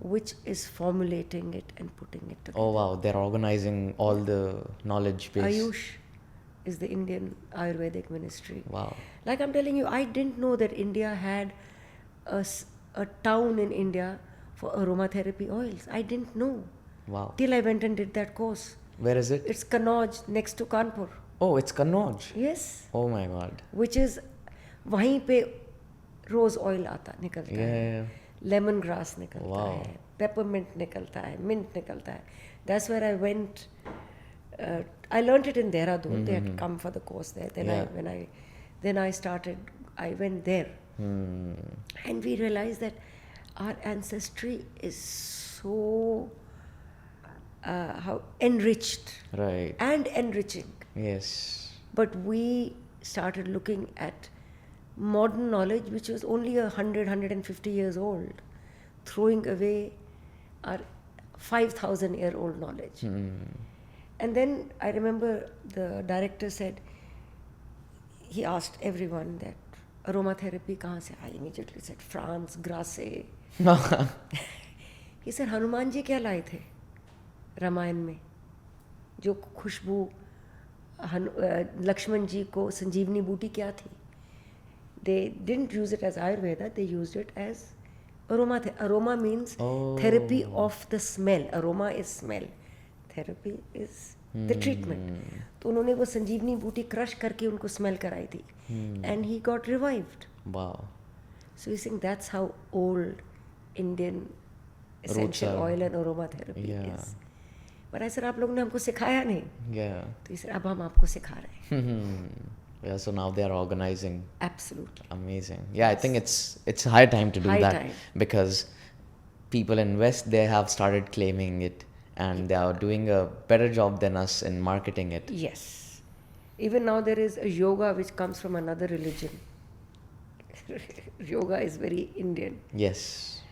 which is formulating it and putting it together. Oh wow, they're organizing all the knowledge base. Ayush is the Indian Ayurvedic ministry. Wow. Like I'm telling you, I didn't know that India had a town in India for aromatherapy oils. I didn't know. Wow. Till I went and did that course. Where is it? It's Kannauj, next to Kanpur. Oh, it's Kannauj. Yes. Oh my god. Which is, वहीं पे रोज oil आता निकलता है, lemon grass निकलता है, peppermint निकलता है, mint निकलता है. That's where I went. I learned it in Dehradun. They had come for the course there. Then I went there, and we realized that our ancestry is so enriched, Right. and enriching. Yes. But we started looking at modern knowledge, which was only 150 years old, throwing away our 5,000-year-old knowledge. And then I remember the director said, he asked everyone that aromatherapy kahan se? I immediately said France, Grasse. He said, Hanuman ji क्या लाए थे रामायण में, जो खुशबू लक्ष्मण जी को संजीवनी बूटी क्या थी? They didn't use it as Ayurveda, they used it as aroma. Aroma means therapy of the smell. Aroma is smell. Therapy is the treatment. तो उन्होंने वो संजीवनी बूटी क्रश करके उनको स्मेल कराई थी. And he got revived. Wow. So you think that's how old Indian essential oil and aromatherapy is. But I said, आप लोगों ने हमको सिखाया नहीं. Yeah. तो इस अब हम आपको सिखा रहे हैं. Yeah, so now they are organizing. Absolutely. Amazing. Yeah, I think it's high time to do High that time. because people in West, they have started claiming it and they are doing a better job than us in marketing it. Yes. Even now there is a yoga which comes from another religion. Yoga is very Indian. Yes.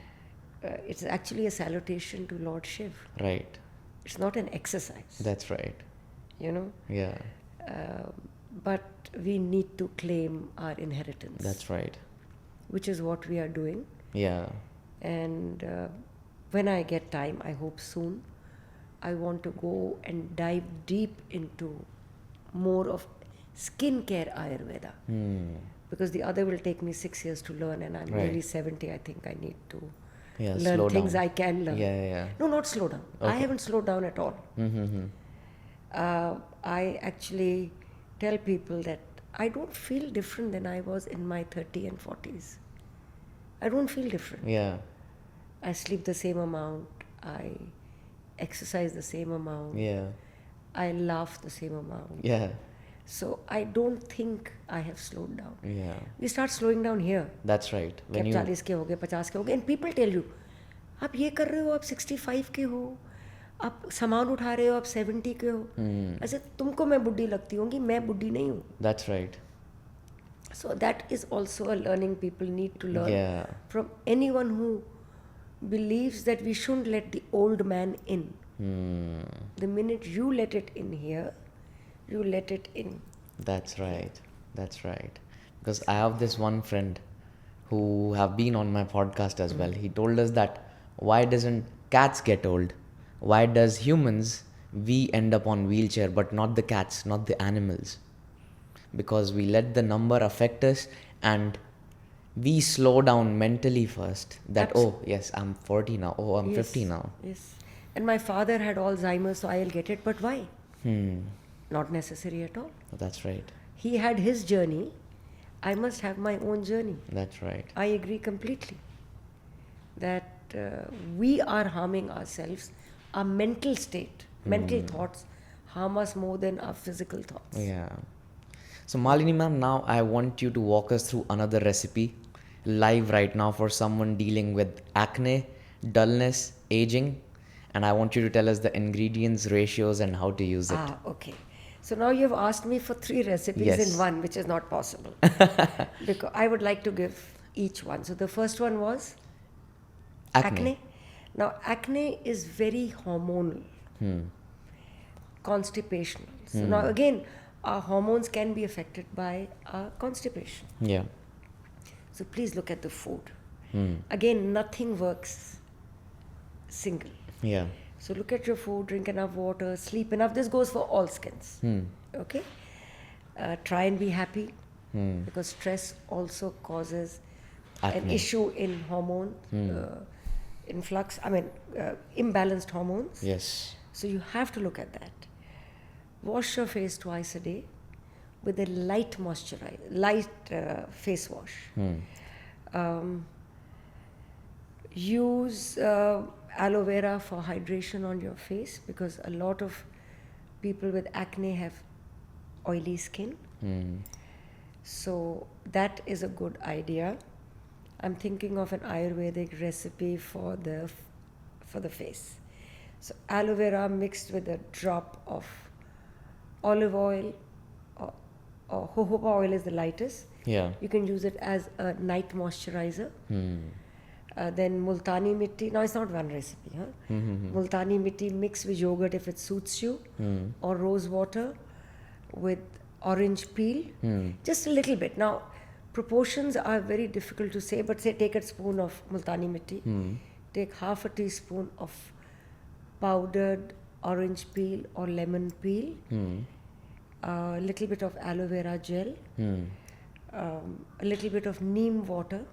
It's actually a salutation to Lord Shiv. Right. It's not an exercise. That's right. You know? Yeah. But we need to claim our inheritance. That's right. Which is what we are doing. Yeah. And when I get time, I hope soon, I want to go and dive deep into more of skincare Ayurveda. Because the other will take me 6 years to learn, and I'm nearly 70. I think I need to learn things I can learn. Yeah. No, not slow down. Okay. I haven't slowed down at all. I actually tell people that I don't feel different than I was in my 30s and 40s. I don't feel different. Yeah. I sleep the same amount. I exercise the same amount. Yeah. I laugh the same amount. Yeah. So I don't think I have slowed down. Yeah. We start slowing down here. That's right. कि आप 40 के हो गए, 50 के हो गए, and people tell you, आप ये कर रहे हो, आप 65 के हो, आप सामान उठा रहे हो, आप 70 के हो. ऐसे तुमको मैं बुड्ढी लगती होंगी, मैं बुड्ढी नहीं हूँ. That's right. So that is also a learning people need to learn from anyone who believes that we shouldn't let the old man in. The minute you let it in here, you let it in. That's right. That's right. Because I have this one friend who have been on my podcast as well. He told us that why doesn't cats get old? Why does humans, we end up on wheelchair but not the cats, not the animals? Because we let the number affect us and we slow down mentally first. That, oh yes, I'm 40 now. Oh, I'm 50 now. Yes. And my father had Alzheimer's, so I'll get it. But why? Not necessary at all. That's right. He had his journey. I must have my own journey. That's right. I agree completely. That we are harming ourselves. Our mental state, mental thoughts harm us more than our physical thoughts. Yeah. So Malini ma'am, now I want you to walk us through another recipe live right now for someone dealing with acne, dullness, aging. And I want you to tell us the ingredients, ratios and how to use it. Okay. So now you've asked me for 3 recipes in one, which is not possible. Because I would like to give each one. So the first one was acne. Now acne is very hormonal, constipational. So now again, our hormones can be affected by our constipation. Yeah. So please look at the food. Again, nothing works single. Yeah. So look at your food, drink enough water, sleep enough. This goes for all skins. Okay? Try and be happy because stress also causes an issue in hormone influx. Imbalanced hormones. Yes. So you have to look at that. Wash your face twice a day with a light moisturizer, light face wash. Use aloe vera for hydration on your face, because a lot of people with acne have oily skin. So that is a good idea. I'm thinking of an Ayurvedic recipe for the face. So aloe vera mixed with a drop of olive oil, or jojoba oil is the lightest. Yeah. You can use it as a night moisturizer. Then Multani Mitti. Now it's not one recipe. Multani Mitti mixed with yogurt if it suits you, or rose water with orange peel. Just a little bit. Now, proportions are very difficult to say, but say take a spoon of Multani Mitti. Take half a teaspoon of powdered orange peel or lemon peel. A little bit of aloe vera gel. A little bit of neem water.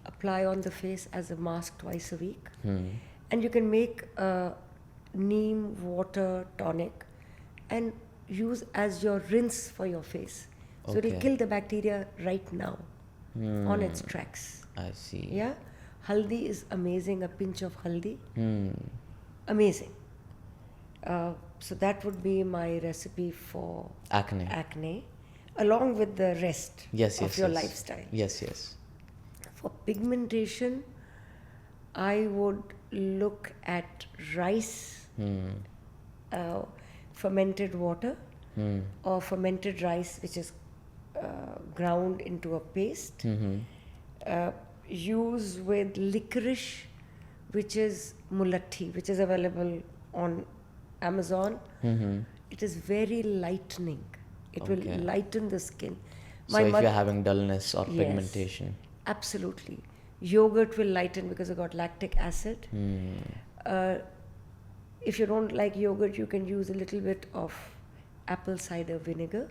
Apply on the face as a mask twice a week. And you can make a neem water tonic and use as your rinse for your face. So it'll kill the bacteria right now on its tracks. I see. Yeah? Haldi is amazing, a pinch of haldi. Amazing. So that would be my recipe for acne, along with the rest of your lifestyle. Yes. For pigmentation, I would look at rice, fermented water, or fermented rice, which is ground into a paste. Use with licorice, which is mulati, which is available on Amazon. It is very lightening. It will lighten the skin. So if you're having dullness or pigmentation. Absolutely. Yogurt will lighten because it got lactic acid. If you don't like yogurt, you can use a little bit of apple cider vinegar,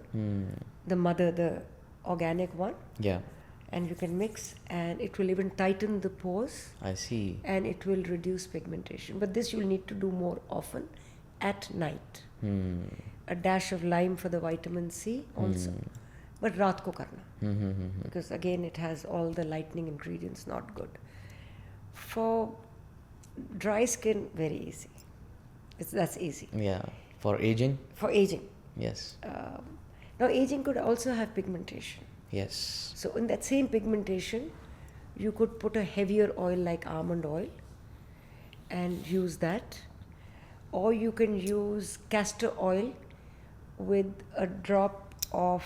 the organic one. Yeah. And you can mix, and it will even tighten the pores. I see. And it will reduce pigmentation. But this you'll need to do more often at night. A dash of lime for the vitamin C also. But raat ko karna. Because again, it has all the lightening ingredients, not good. For dry skin, very easy. That's easy. Yeah. For aging? For aging. Yes. Now, aging could also have pigmentation. Yes. So in that same pigmentation, you could put a heavier oil like almond oil and use that. Or you can use castor oil with a drop of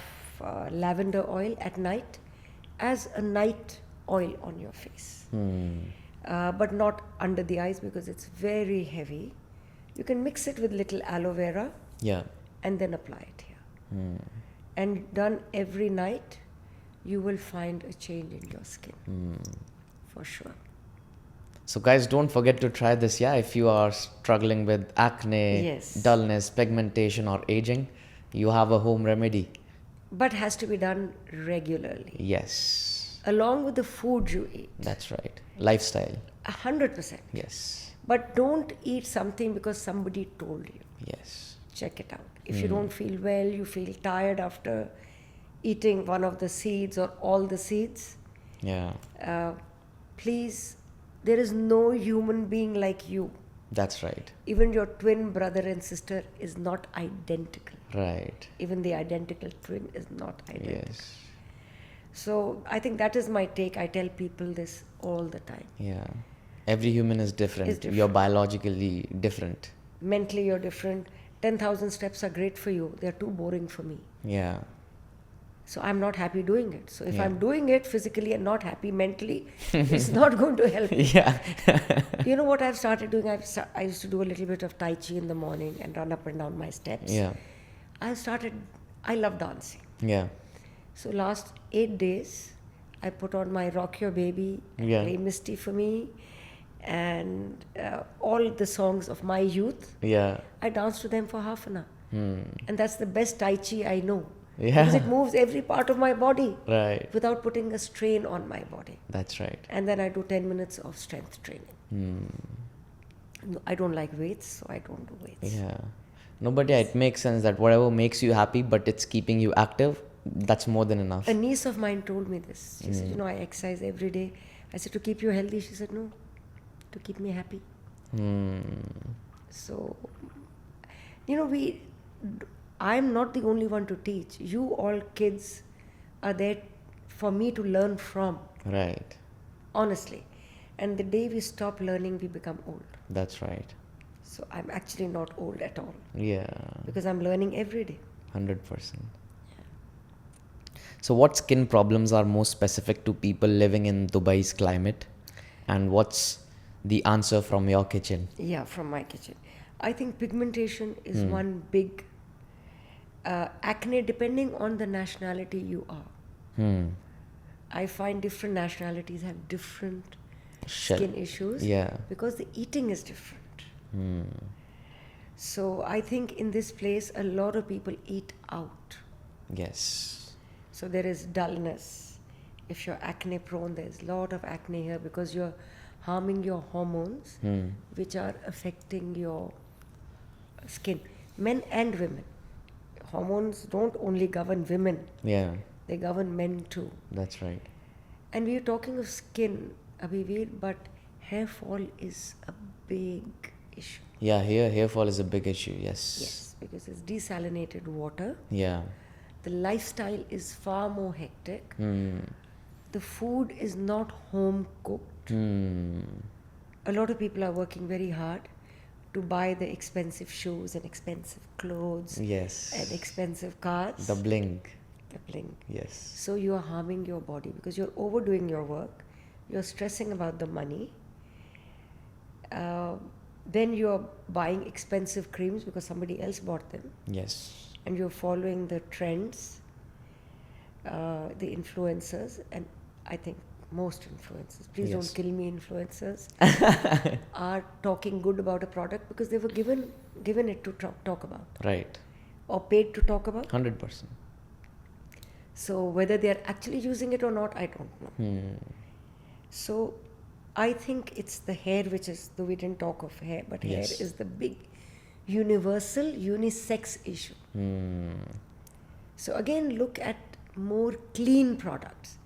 lavender oil at night as a night oil on your face. But not under the eyes because it's very heavy. You can mix it with little aloe vera. Yeah. And then apply it here. And done every night, you will find a change in your skin. For sure. So guys, don't forget to try this, if you are struggling with acne, dullness, pigmentation or aging, you have a home remedy. But has to be done regularly. Yes. Along with the food you eat. That's right. Lifestyle. 100%. Yes. But don't eat something because somebody told you. Yes. Check it out. If you don't feel well, you feel tired after eating one of the seeds or all the seeds. Yeah. Please, there is no human being like you. That's right. Even your twin brother and sister is not identical. Right. Even the identical twin is not identical. Yes. So I think that is my take. I tell people this all the time. Yeah. Every human is different. You're biologically different. Mentally you're different. 10,000 steps are great for you. They're too boring for me. Yeah. So I'm not happy doing it. So if I'm doing it physically and not happy mentally, it's not going to help me. Yeah. You know what I've started doing? I used to do a little bit of Tai Chi in the morning and run up and down my steps. Yeah. I love dancing. Yeah. So last 8 days, I put on my Rock Your Baby, play Misty for me, and all the songs of my youth. Yeah. I dance to them for half an hour. And that's the best Tai Chi I know. Yeah. Because it moves every part of my body. Right. Without putting a strain on my body. That's right. And then I do 10 minutes of strength training. I don't like weights, so I don't do weights. Yeah. No, but it makes sense that whatever makes you happy, but it's keeping you active, that's more than enough. A niece of mine told me this. She said, I exercise every day. I said, to keep you healthy? She said, no, to keep me happy. So, I'm not the only one to teach. You all kids are there for me to learn from. Right. Honestly. And the day we stop learning, we become old. That's right. So I'm actually not old at all. Yeah. Because I'm learning every day. 100%. So what skin problems are most specific to people living in Dubai's climate? And what's the answer from your kitchen? Yeah, from my kitchen. I think pigmentation is one big acne, depending on the nationality you are. I find different nationalities have different skin issues. Yeah. Because the eating is different. So I think in this place, a lot of people eat out. Yes. So there is dullness. If you're acne prone, there's a lot of acne here because you're harming your hormones, which are affecting your skin. Men and women. Hormones don't only govern women. Yeah. They govern men too. That's right. And we are talking of skin, Abhivir, but hair fall is a big issue. Yeah, hair fall is a big issue, yes. Yes, because it's desalinated water. Yeah. The lifestyle is far more hectic. The food is not home cooked. A lot of people are working very hard to buy the expensive shoes and expensive clothes. Yes. And expensive cars. The bling. The bling. Yes. So you are harming your body because you're overdoing your work. You're stressing about the money. Then you're buying expensive creams because somebody else bought them. Yes. And you're following the trends, the influencers, and I think most influencers, please don't kill me, influencers, are talking good about a product because they were given it to talk about. Right. Or paid to talk about. 100%. So whether they are actually using it or not, I don't know. So I think it's the hair which is, though we didn't talk of hair, but hair is the big universal unisex issue. So again, look at more clean products.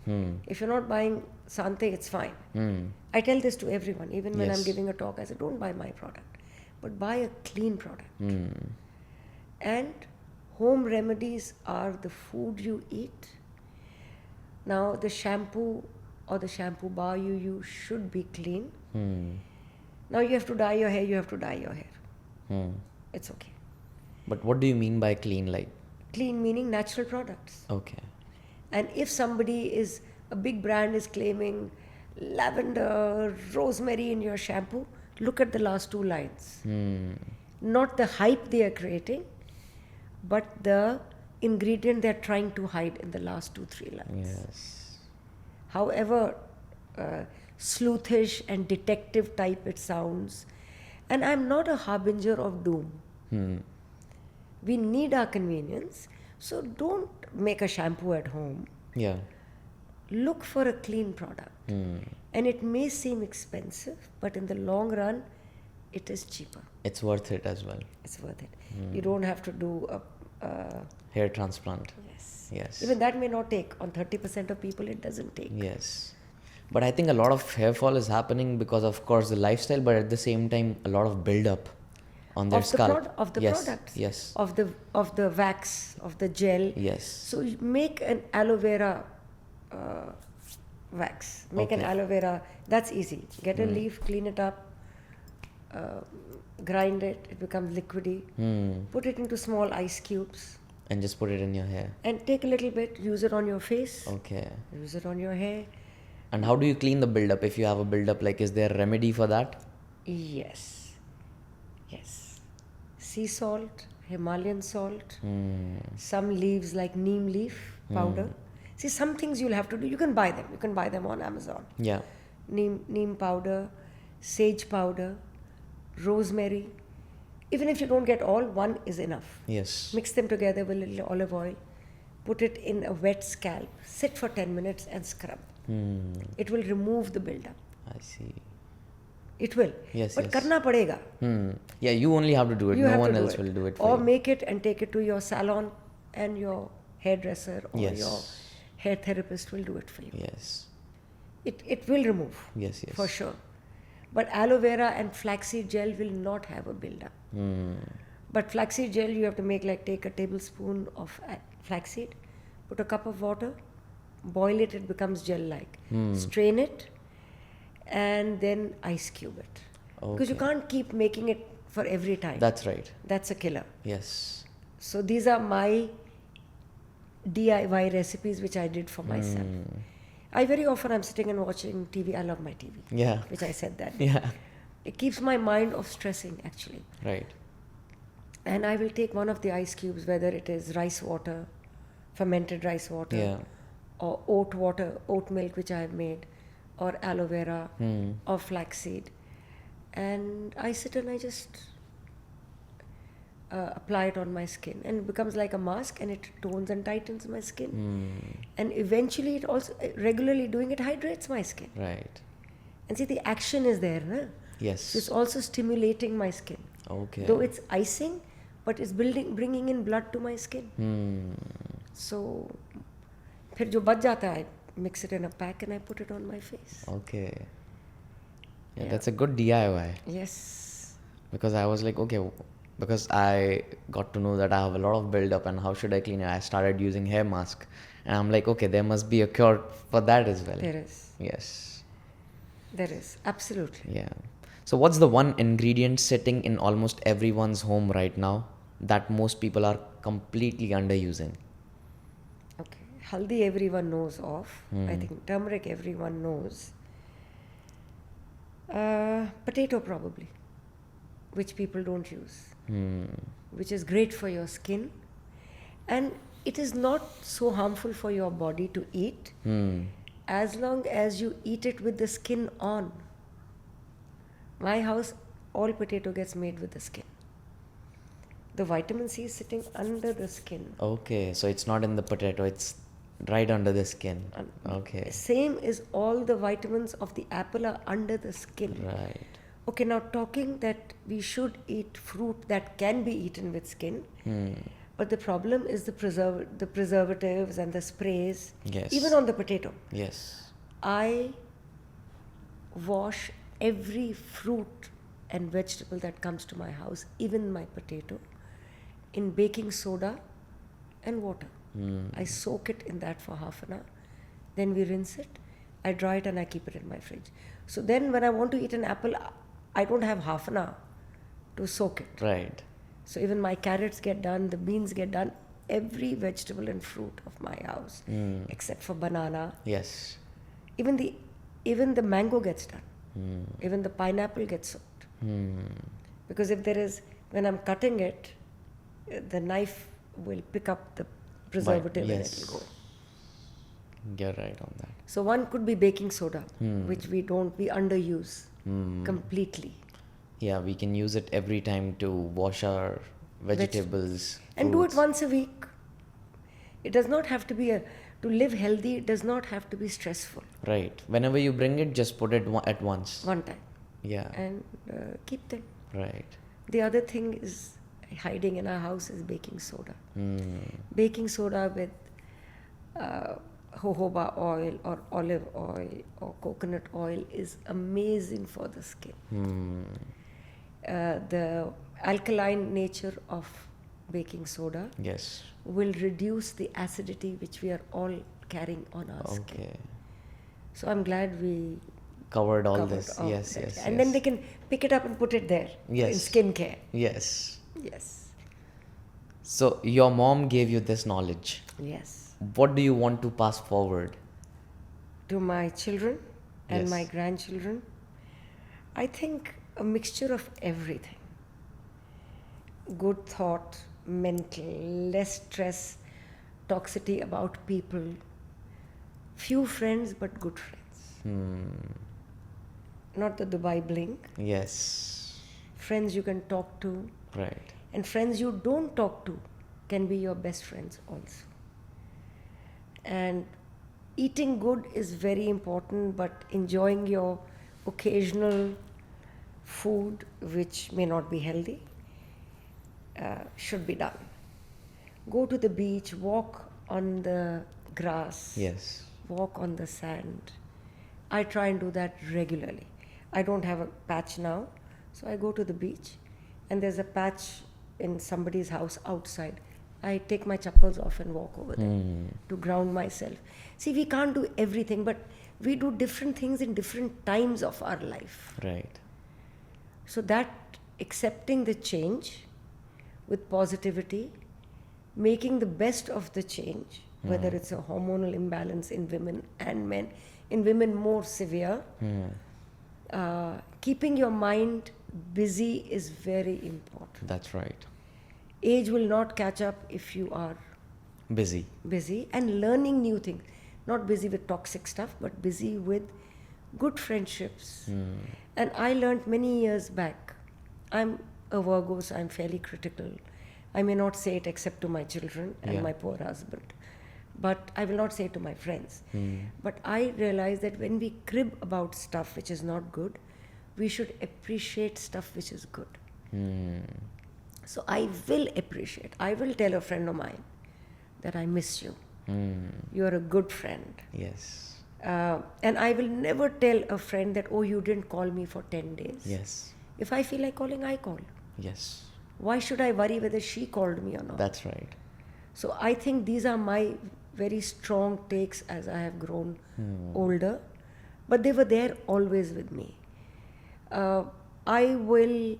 If you're not buying Sante, it's fine. I tell this to everyone, even when I'm giving a talk, I say, don't buy my product, but buy a clean product. And home remedies are the food you eat. Now, the shampoo or the shampoo bar you use should be clean. Now, you have to dye your hair, you have to dye your hair. It's okay. But what do you mean by clean, like? Clean meaning natural products. Okay. And if somebody is, a big brand is claiming lavender, rosemary in your shampoo, look at the last two lines. Not the hype they are creating, but the ingredient they're trying to hide in the last 2-3 lines. Yes. However sleuthish and detective type it sounds, and I'm not a harbinger of doom. We need our convenience, so don't make a shampoo at home. Yeah. Look for a clean product. And it may seem expensive, but in the long run, it is cheaper. It's worth it as well. It's worth it. You don't have to do a hair transplant. Yes. Yes. Even that may not take. On 30% of people, it doesn't take. Yes. But I think a lot of hair fall is happening because, of course, the lifestyle, but at the same time, a lot of buildup on their scalp. Of the products. Yes. Of the wax, of the gel. Yes. So you make an aloe vera wax. Make an aloe vera. That's easy. Get a leaf, clean it up, grind it. It becomes liquidy. Put it into small ice cubes. And just put it in your hair. And take a little bit. Use it on your face. Okay. Use it on your hair. And how do you clean the buildup if you have a buildup? Like, is there a remedy for that? Yes. Yes. Sea salt, Himalayan salt, some leaves like neem leaf powder. See, some things you'll have to do. You can buy them. You can buy them on Amazon. Yeah. Neem powder, sage powder, rosemary. Even if you don't get all, one is enough. Yes. Mix them together with a little olive oil. Put it in a wet scalp. Sit for 10 minutes and scrub. It will remove the buildup. I see. It will. Yes, but yes. karna padega. Yeah, you only have to do it. You No have one to do else it. will do it for Or you. make it and take it to your salon and your hairdresser or Yes. your hair therapist will do it for you. Yes. It will remove. Yes, yes. For sure. But aloe vera and flaxseed gel will not have a buildup. But flaxseed gel you have to make like take a tablespoon of flaxseed, put a cup of water, boil it, it becomes gel-like. Strain it, and then ice cube it. Because you Okay. can't keep making it for every time. That's right. That's a killer. Yes. So these are my DIY recipes which I did for myself. I very often I'm sitting and watching TV. I love my TV. Yeah. Which I said that. Yeah. It keeps my mind off stressing actually. Right. And I will take one of the ice cubes, whether it is rice water, fermented rice water, Yeah. or oat water, oat milk which I have made, or aloe vera, or flaxseed. And I sit and I just apply it on my skin, and it becomes like a mask, and it tones and tightens my skin. And eventually it also, regularly doing it hydrates my skin. Right. And see, the action is there, na? Yes. So it's also stimulating my skin. Okay. Though it's icing, but it's bringing in blood to my skin. So, फिर जो बच जाता है, I mix it in a pack and I put it on my face. Okay. Yeah, Yeah. that's a good DIY. Yes. Because I was like, okay, because I got to know that I have a lot of buildup and how should I clean it? I started using hair mask, and I'm like, okay, there must be a cure for that as well. There is. Yes. There is. Absolutely. Yeah. So what's the one ingredient sitting in almost everyone's home right now that most people are completely underusing? Okay. Haldi everyone knows of. I think turmeric everyone knows. Potato probably, which people don't use. Which is great for your skin. And it is not so harmful for your body to eat as long as you eat it with the skin on. My house, all potato gets made with the skin. The vitamin C is sitting under the skin. Okay, so it's not in the potato, it's right under the skin. Okay. Same is all the vitamins of the apple are under the skin. Right. Okay, now talking that we should eat fruit that can be eaten with skin, but the problem is the preservatives and the sprays, Yes. even on the potato. Yes. I wash every fruit and vegetable that comes to my house, even my potato, in baking soda and water. I soak it in that for half an hour. Then we rinse it. I dry it and I keep it in my fridge. So then when I want to eat an apple, I don't have half an hour to soak it. Right. So even my carrots get done, the beans get done, every vegetable and fruit of my house, except for banana. Yes. Even the mango gets done. Even the pineapple gets soaked. Because if there is, when I'm cutting it, the knife will pick up the preservative and it will go. You're right on that. So one could be baking soda, which we underuse completely. Yeah, we can use it every time to wash our vegetables. And do it fruits. once a week. It does not have to be to live healthy, it does not have to be stressful. Right. Whenever you bring it, just put it at once. One time. Yeah. And keep them. Right. The other thing is hiding in our house is baking soda. Baking soda with jojoba oil or olive oil or coconut oil is amazing for the skin. The alkaline nature of baking soda Yes. will reduce the acidity which we are all carrying on our skin. Okay. So I'm glad we Covered all covered this. all Yes, that. yes. And yes. then they can pick it up and put it there Yes. in skincare. Yes. Yes. So your mom gave you this knowledge. Yes. What do you want to pass forward? To my children and Yes. my grandchildren, I think a mixture of everything. Good thought, mental, less stress, toxicity about people, few friends but good friends. Not the Dubai bling. Yes. Friends you can talk to, Right. and friends you don't talk to can be your best friends also. And eating good is very important, but enjoying your occasional food, which may not be healthy, should be done. Go to the beach, walk on the grass, Yes. walk on the sand. I try and do that regularly. I don't have a patch now, so I go to the beach and there's a patch in somebody's house outside. I take my chappals off and walk over there to ground myself. See, we can't do everything, but we do different things in different times of our life. Right. So that accepting the change with positivity, making the best of the change, whether it's a hormonal imbalance in women and men, in women more severe, keeping your mind busy is very important. That's right. Age will not catch up if you are Busy. busy and learning new things. Not busy with toxic stuff, but busy with good friendships. And I learned many years back, I'm a Virgo, so I'm fairly critical. I may not say it except to my children and my poor husband. But I will not say it to my friends. But I realize that when we crib about stuff which is not good, we should appreciate stuff which is good. So I will appreciate. I will tell a friend of mine that I miss you. You are a good friend. Yes. And I will never tell a friend that, oh, you didn't call me for 10 days. Yes. If I feel like calling, I call. Yes. Why should I worry whether she called me or not? That's right. So I think these are my very strong takes as I have grown older. But they were there always with me. I will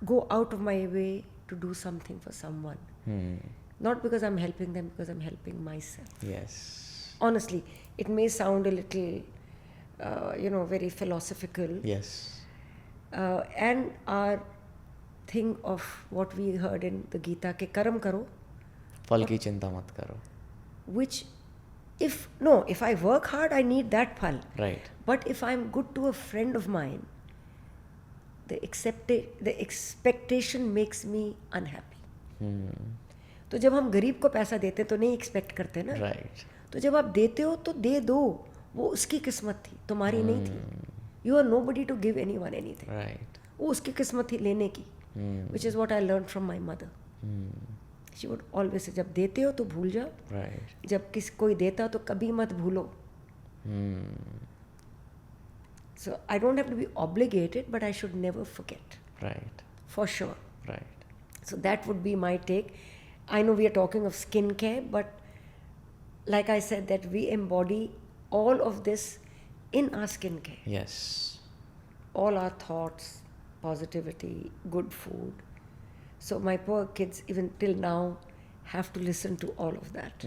go out of my way to do something for someone. Not because I'm helping them, because I'm helping myself. Yes. Honestly, it may sound a little, very philosophical. Yes. And our thing of what we heard in the Gita, ke karam karo, Phal ki chinta mat karo. which if I work hard, I need that phal. Right. But if I'm good to a friend of mine, the expectation makes me unhappy. तो जब हम गरीब को पैसा देते तो नहीं expect करते ना. Right. तो जब आप देते हो तो दे दो, वो उसकी किस्मत थी, तुम्हारी नहीं थी. You are nobody to give anyone anything. Right. वो उसकी किस्मत थी लेने की. Which is what I learned from my mother. She would always say, जब देते हो तो भूल जाओ. Right. जब कोई देता तो कभी मत भूलो. So I don't have to be obligated, but I should never forget. Right. For sure. Right. So that would be my take. I know we are talking of skincare, but like I said, that we embody all of this in our skincare. Yes. All our thoughts, positivity, good food. So my poor kids, even till now, have to listen to all of that.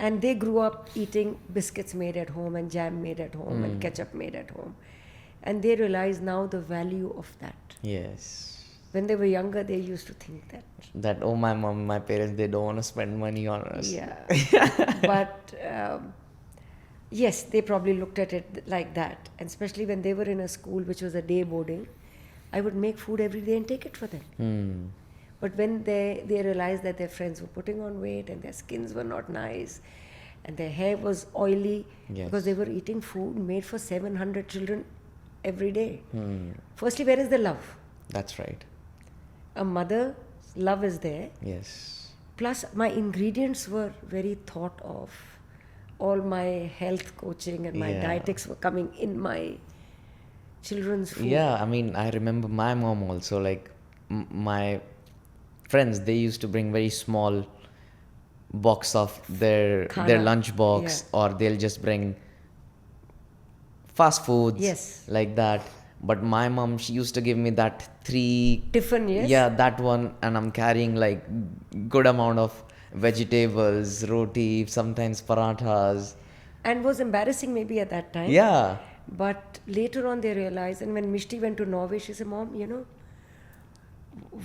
And they grew up eating biscuits made at home and jam made at home and ketchup made at home. And they realize now the value of that. Yes. When they were younger, they used to think that. That, oh, my mom, my parents, they don't want to spend money on us. Yeah. But yes, they probably looked at it like that. And especially when they were in a school which was a day boarding, I would make food every day and take it for them. But when they realized that their friends were putting on weight and their skins were not nice and their hair was oily because they were eating food made for 700 children every day. Firstly, where is the love? That's right. A mother's love is there. Yes. Plus, my ingredients were very thought of. All my health coaching and my dietetics were coming in my children's food. Yeah, I mean, I remember my mom also, like, my friends, they used to bring very small box of their lunch box, or they'll just bring fast foods like that. But my mom, she used to give me that 3 tiffin, that one, and I'm carrying like good amount of vegetables, roti, sometimes parathas. And was embarrassing maybe at that time. Yeah. But later on they realized, and when Mitti went to Norway, she said, Mom,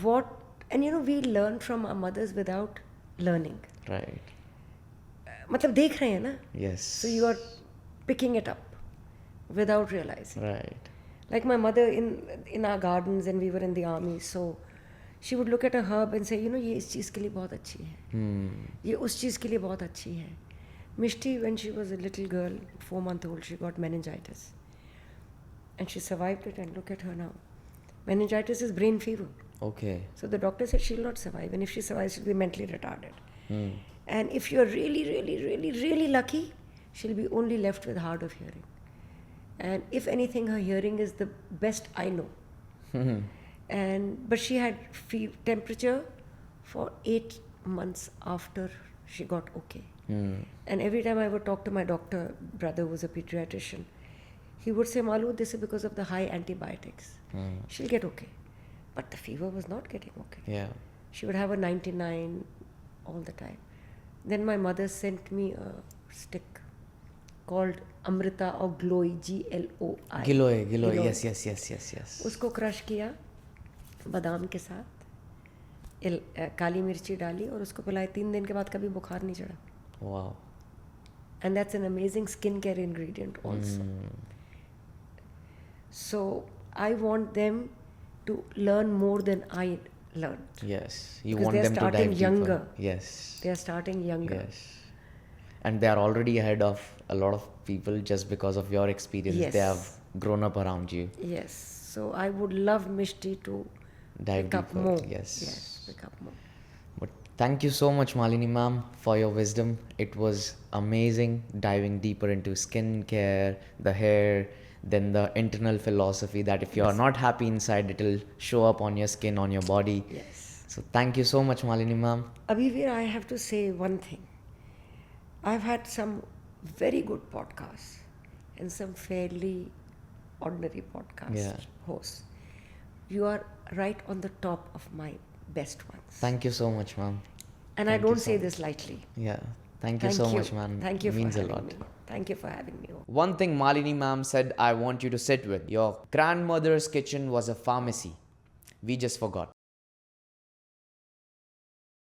what, and we learn from our mothers without learning. Right. मतलब देख रहे हैं ना? Yes. So you are picking it up without realizing. Right. Like my mother in our gardens, and we were in the army, so she would look at a herb and say, ये इस चीज़ के लिए बहुत अच्छी है, ये उस चीज़ के लिए बहुत अच्छी है. Mitti, when she was a little girl, 4-month-old, she got meningitis. And she survived it, and look at her now. Meningitis is brain fever. Okay. So the doctor said she'll not survive, and if she survives, she'll be mentally retarded. And if you're really, really, really, really lucky, she'll be only left with hard of hearing. And if anything, her hearing is the best I know. But she had temperature for 8 months after she got okay. And every time I would talk to my doctor brother, who was a pediatrician, he would say, Malu, this is because of the high antibiotics. She'll get okay. But the fever was not getting okay. Yeah. She would have a 99 all the time. Then my mother sent me a stick called Amrita or Gloi, Gloi. Giloy. Yes. उसको crush किया बादाम के साथ, काली मिर्ची डाली और उसको पिलाए. 3 दिन के बाद कभी बुखार नहीं चढ़ा. Wow. And that's an amazing skincare ingredient also. So I want them to learn more than I learned. Yes. You Because want they're them to starting dive younger. deeper. Yes. They are starting younger. Yes. And they are already ahead of a lot of people just because of your experience. Yes. They have grown up around you. Yes. So I would love Mishti to Dive pick up deeper. more. Yes. Pick up more. But thank you so much, Malini ma'am, for your wisdom. It was amazing diving deeper into skincare, the hair, then the internal philosophy that if you are not happy inside, it will show up on your skin, on your body. Yes. So thank you so much, Malini ma'am. Abhivir, I have to say one thing. I've had some very good podcasts and some fairly ordinary podcast hosts. You are right on the top of my best ones. Thank you so much, ma'am. And I don't say this lightly. Yeah. Thank you so much, man. Thank you It for means a having lot. me. Thank you for having me. One thing Malini ma'am said I want you to sit with. Your grandmother's kitchen was a pharmacy. We just forgot.